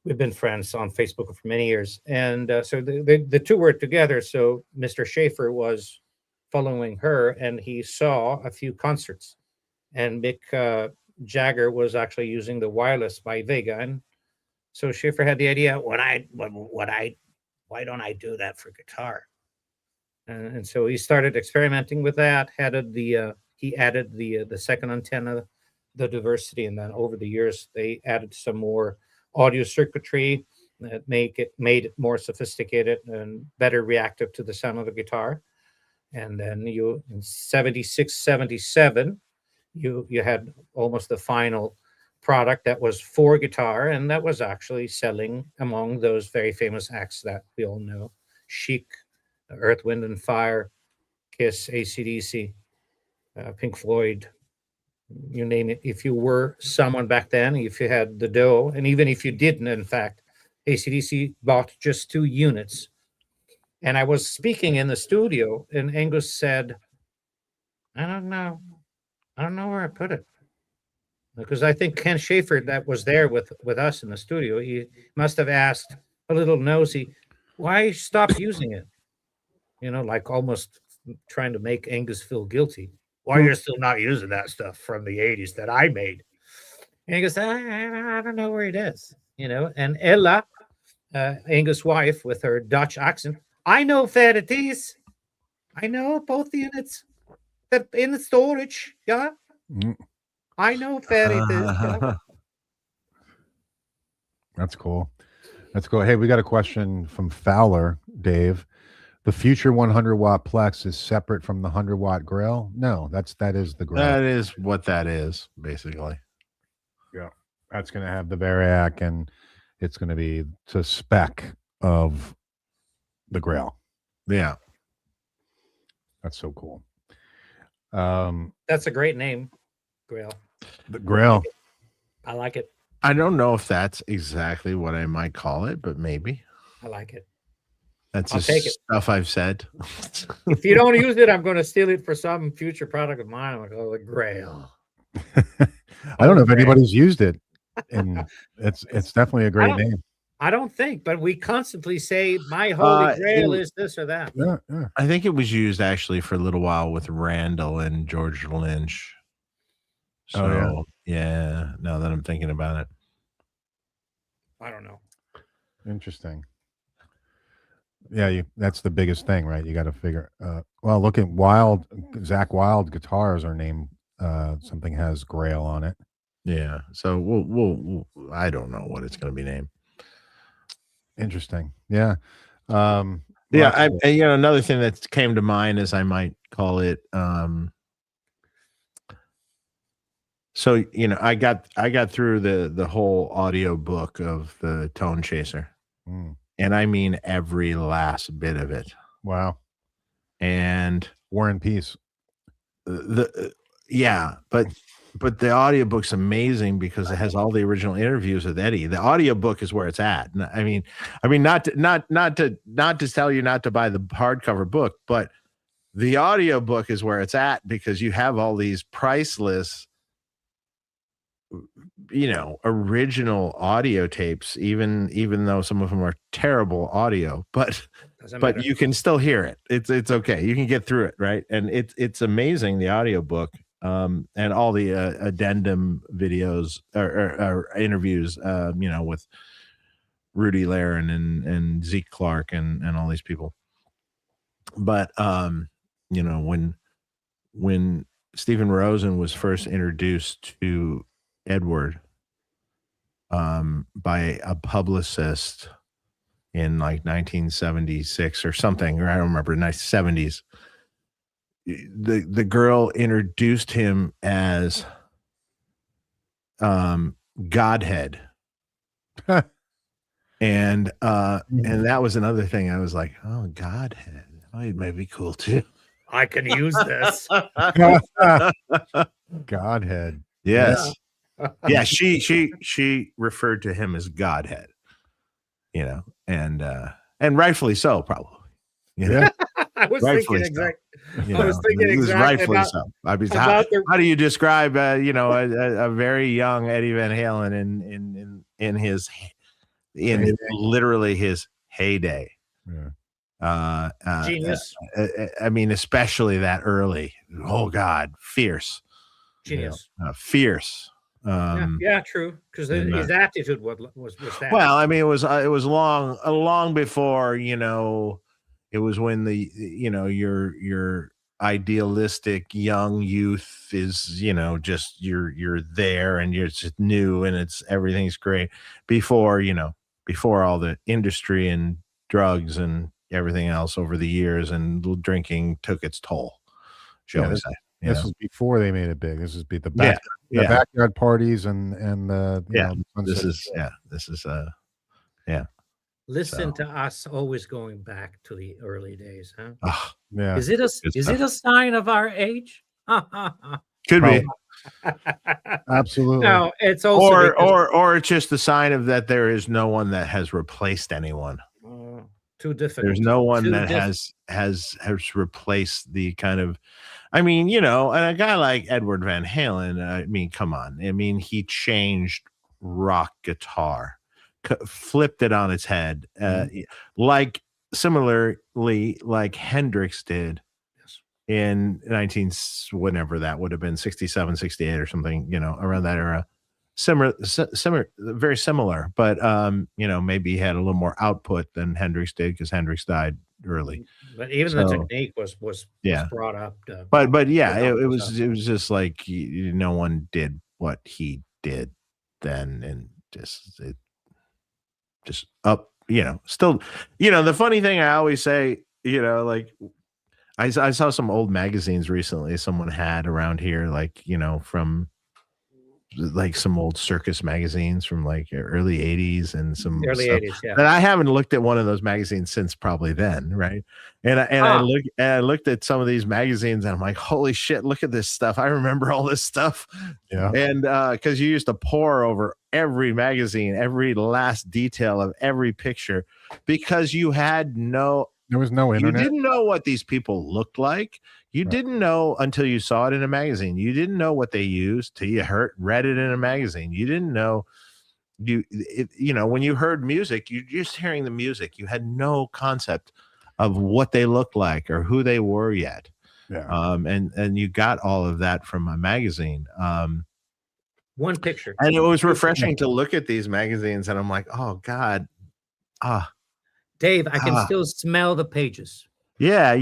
We've been friends on Facebook for many years. And so the two were together. So Mr. Schaeffer was following her, and he saw a few concerts. And Mick Jagger was actually using the wireless by Vega, and so Schaeffer had the idea, why don't I do that for guitar? And so he started experimenting with that. He added the second antenna, the diversity, and then over the years they added some more audio circuitry that made it more sophisticated and better reactive to the sound of the guitar. And then in 76, 77. You had almost the final product that was for guitar, and that was actually selling among those very famous acts that we all know: Chic, Earth, Wind and Fire, Kiss, AC/DC, Pink Floyd, you name it. If you were someone back then, if you had the dough, and even if you didn't, in fact, AC/DC bought just 2 units. And I was speaking in the studio, and Angus said, I don't know where I put it, because I think Ken Schaeffer, that was there with us in the studio, he must have asked, a little nosy, why stop using it? You know, like almost trying to make Angus feel guilty. Why you're still not using that stuff from the 80s that I made? And he goes, I don't know where it is, you know. And Ella, Angus' wife, with her Dutch accent, I know where it is. I know both units. They're in the storage, yeah. I know where it is. Yeah. That's cool. That's cool. Hey, we got a question from Fowler, Dave. The future 100-watt Plex is separate from the 100-watt grill? No, that is the grill. That is what that is, basically. Yeah. That's going to have the Variac, and it's going to be to spec of the grill. Yeah. That's so cool. That's a great name, Grail. The grill. I like it. I don't know if that's exactly what I might call it, but maybe. I like it. That's I'll just take it. stuff I've said. If you don't use it, I'm going to steal it for some future product of mine. I'm like, oh, the Grail. I don't know if anybody's used it, and it's definitely a great name. I don't think, but we constantly say my holy grail is this or that. Yeah. I think it was used actually for a little while with Randall and George Lynch. So yeah, now that I'm thinking about it. I don't know. Interesting. Yeah, that's the biggest thing, right? You got to figure. Well, look at Zach Wild guitars are named something has Grail on it. Yeah. So we'll I don't know what it's going to be named. Interesting. Yeah. Yeah. Lots of- Another thing that came to mind is I might call it. So I got through the whole audio book of the Tone Chaser, and I mean every last bit of it. Wow. And War and Peace. But the audiobook's amazing because it has all the original interviews with Eddie. The audiobook is where it's at. I mean, not to tell you not to buy the hardcover book, but the audiobook is where it's at because you have all these priceless, original audio tapes, even though some of them are terrible audio, but you can still hear it. It's okay. You can get through it, right? And it's amazing, the audiobook, and all the addendum videos or interviews, with Rudy Laren and Zeke Clark and all these people. But when Stephen Rosen was first introduced to Edward by a publicist in like 1976 or something, or I don't remember, 1970s, the girl introduced him as Godhead. And that was another thing. I was like, oh, Godhead. Oh, it might be cool too. I can use this. Godhead. Yes. Yeah, she referred to him as Godhead, and rightfully so, probably. I was thinking exactly rightfully so. I mean, how do you describe a very young Eddie Van Halen in his literally his heyday? Yeah. Genius. I mean, especially that early. Oh God, fierce. Genius. Fierce. True. Because his attitude was that. Well, I mean, it was long before, it was when your idealistic young youth is, just you're there and you're just new and everything's great before all the industry and drugs and everything else over the years, and drinking took its toll, shall we say. This was before they made it big. This is the backyard parties and this is Listen to us always going back to the early days, huh? Yeah. Is it a sign of our age? Could be. Absolutely. No, it's also or it's just the sign of that there is no one that has replaced anyone. Too difficult. There's no one that has replaced the kind of, I mean, and a guy like Edward Van Halen, I mean, come on. I mean, he changed rock guitar, flipped it on its head, like similarly like Hendrix did in whenever that would have been, 67, 68 or something, around that era. Similar, very similar, but maybe he had a little more output than Hendrix did because Hendrix died early. But even the technique was brought up. But it was just like no one did what he did then, and just up. Still, the funny thing I always say, like I saw some old magazines recently someone had around here, like from like some old circus magazines from like early 80s and some early stuff. 80s, yeah. And I haven't looked at one of those magazines since probably then, right? I looked at some of these magazines and I'm like, holy shit, look at this stuff. I remember all this stuff. Yeah. And because you used to pore over every magazine, every last detail of every picture, because there was no internet. You didn't know what these people looked like. You didn't know until you saw it in a magazine. You didn't know what they used till you read it in a magazine. You didn't know when you heard music, you're just hearing the music. You had no concept of what they looked like or who they were yet. Yeah. And you got all of that from a magazine. One picture. And it was refreshing to look at these magazines and I'm like, oh God. Dave, I can still smell the pages. Yeah,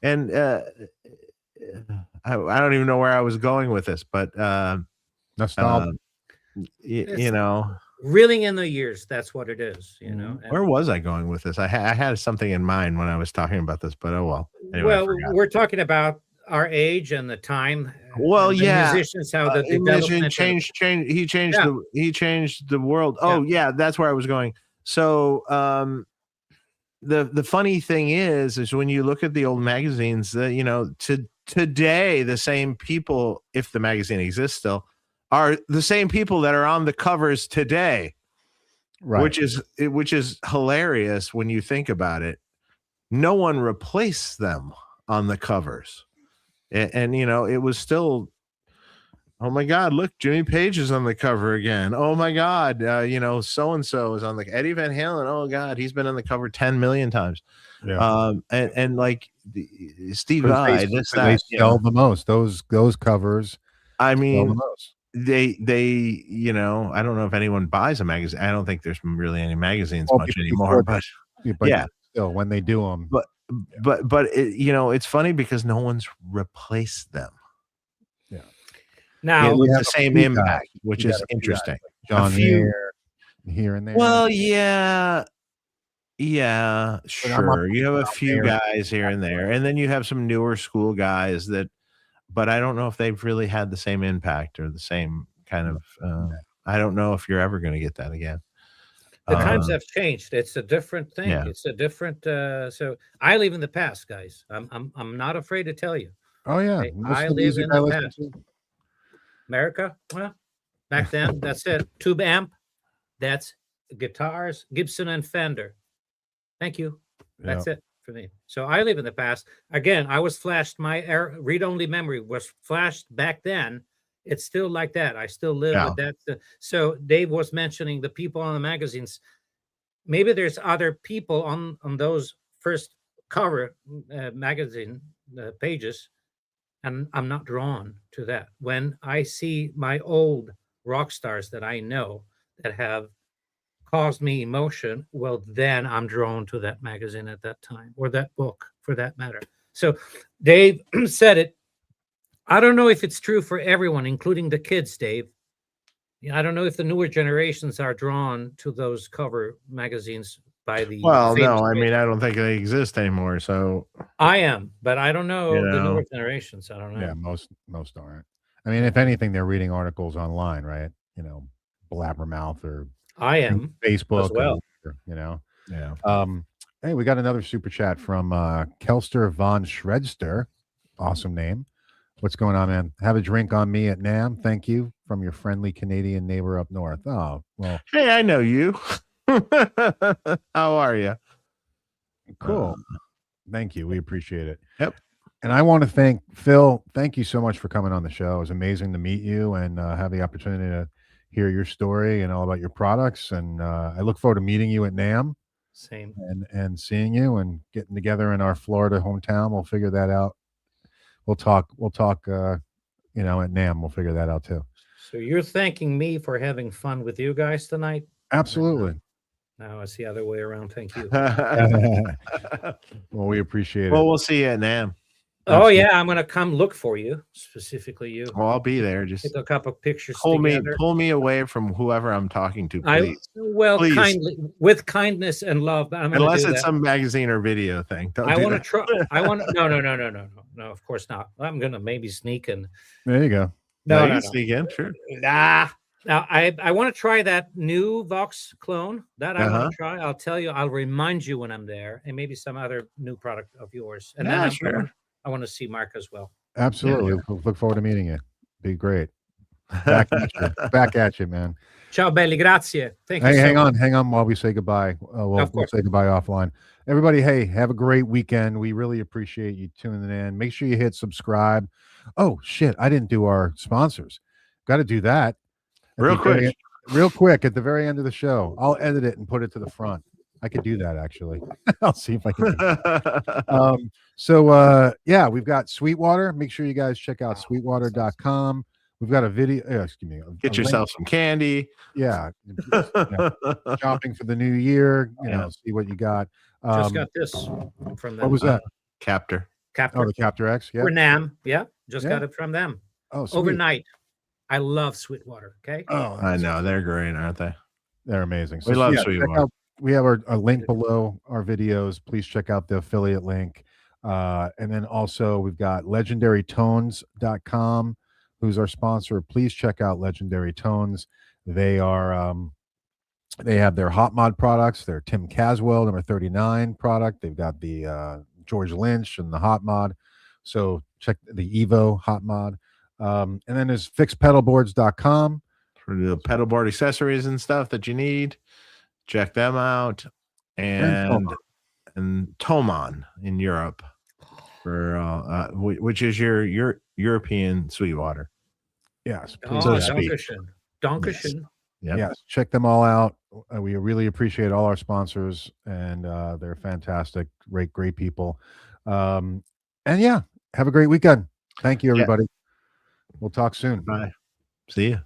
and I don't even know where I was going with this, but Nostalgia. you know, reeling in the years. That's what it is, you know. where was I going with this? I had something in mind when I was talking about this, but oh well. Anyway, I Well, forgot. we're talking about our age and the time. Well, and the yeah. musicians, how the Musician development. he changed Yeah. he changed the world. Oh yeah, that's where I was going. So the funny thing is when you look at the old magazines, that you know, today the same people, if the magazine exists still, are the same people that are on the covers today, Right. which is hilarious when you think about it. No one replaced them on the covers, and you know, it was still, oh my God, look, Jimmy Page is on the cover again. Oh my God, you know, so and so is on the Eddie Van Halen. Oh God, he's been on the cover 10 million times. Yeah. And like Steve Vai, this they that sell the most. Those covers. I sell the mean, most. they you know, I don't know if anyone buys a magazine. I don't think there's really any magazines Well, much before anymore, but yeah, still when they do them. but it, you know, it's funny because no one's replaced them. Yeah. Now With have the a same few impact, guys. which You is got a few interesting. John few- Mayer, here and there. Well, yeah, sure. You have a John few Mayer. guys here and there, and then you have some newer school guys that, but I don't know if they've really had the same impact or the same kind of. I don't know if you're ever going to get that again. the times have changed. It's a different thing. Yeah. It's a different. So I live in the past, guys. I'm not afraid to tell you. Oh yeah, Hey, most I of the live music in I the listen past. to. America, well, back then, that's it. Tube amp, that's guitars, Gibson and Fender. Thank you. That's it for me. So I live in the past. Again, I was flashed. My read-only memory was flashed back then. It's still like that. I still live with that. So Dave was mentioning the people on the magazines. Maybe there's other people on those first cover magazine pages, and I'm not drawn to that. When I see my old rock stars that I know that have caused me emotion, well, then I'm drawn to that magazine at that time, or that book for that matter. So Dave said it. I don't know if it's true for everyone, including the kids, Dave. I don't know if the newer generations are drawn to those cover magazines by the. Well, no, I mean, I don't think they exist anymore. So I am, but I don't know, You the know. newer generations. I don't know. Yeah, most aren't. I mean, if anything, they're reading articles online, right? You know, Blabbermouth or I am Facebook as well. or whatever, you know. yeah. Hey, we got another super chat from Kelster von Shredster. Awesome name. What's going on, man? Have a drink on me at NAM. Thank you from your friendly Canadian neighbor up north. Oh, well, Hey, I know you. How are you? cool. Thank you. We appreciate it. Yep. And I want to thank Phil. Thank you so much for coming on the show. It was amazing to meet you and have the opportunity to hear your story and all about your products. And I look forward to meeting you at NAM Same. and seeing you and getting together in our Florida hometown. We'll figure that out. We'll talk, you know, at NAM. We'll figure that out too. So you're thanking me for having fun with you guys tonight? Absolutely. No, it's the other way around. Thank you. Well, we appreciate Well, it. we'll see you at NAM. Oh yeah, I'm gonna come look for you, specifically you. Well, I'll be there. Just Take a couple pictures pull together. me away from whoever I'm talking to, please. Please. Kindly, with kindness and love. I'm gonna Unless do it's that. some magazine or video thing. Don't I do want to that. try. No, of course not. I'm gonna maybe sneak in. There you go. No, No, you no, can sneak in, sure. Nah. Now I want to try that new Vox clone. That I want to try. I'll tell you. I'll remind you when I'm there, and maybe some other new product of yours. And Yeah, then sure. I want to see Mark as well. Absolutely. Look forward to meeting you. Be great. Back at you. Back at you, man. Ciao belli, grazie. Thank you. Hey, so much. hang on while we say goodbye. We'll say goodbye offline. Everybody, hey, have a great weekend. We really appreciate you tuning in. Make sure you hit subscribe. Oh shit, I didn't do our sponsors. Got to do that. Real quick at the very end of the show. I'll edit it and put it to the front. I could do that actually. I'll see if I can do that. Yeah, we've got Sweetwater. Make sure you guys check out sweetwater.com. We've got a video. Excuse me. Get yourself some candy. Yeah. Shopping for the new year. You know, see what you got. Just got this from them. What was that? Captor. Captor. Oh, the Captor X. Yeah. Or NAM. Yeah. Just Yeah. got it from them. Oh, sweet. Overnight. I love Sweetwater. Okay. Oh, I know they're great, aren't they? they're amazing. We love check Sweetwater. out, we have a link below our videos. Please check out the affiliate link. And then also we've got legendarytones.com, who's our sponsor. Please check out Legendary Tones. They are they have their hot mod products, their Tim Caswell number 39 product. They've got the George Lynch and the hot mod. So check the Evo hot mod. And then there's fixpedalboards.com For the pedalboard accessories and stuff that you need, check them out. And Thomann in Europe, for which is your European Sweetwater. Yes, Oh, so to speak. Dankeschön. Yep. Yes, check them all out. We really appreciate all our sponsors, and they're fantastic, great people. And yeah, have a great weekend. Thank you, everybody. We'll talk soon. Bye. See ya.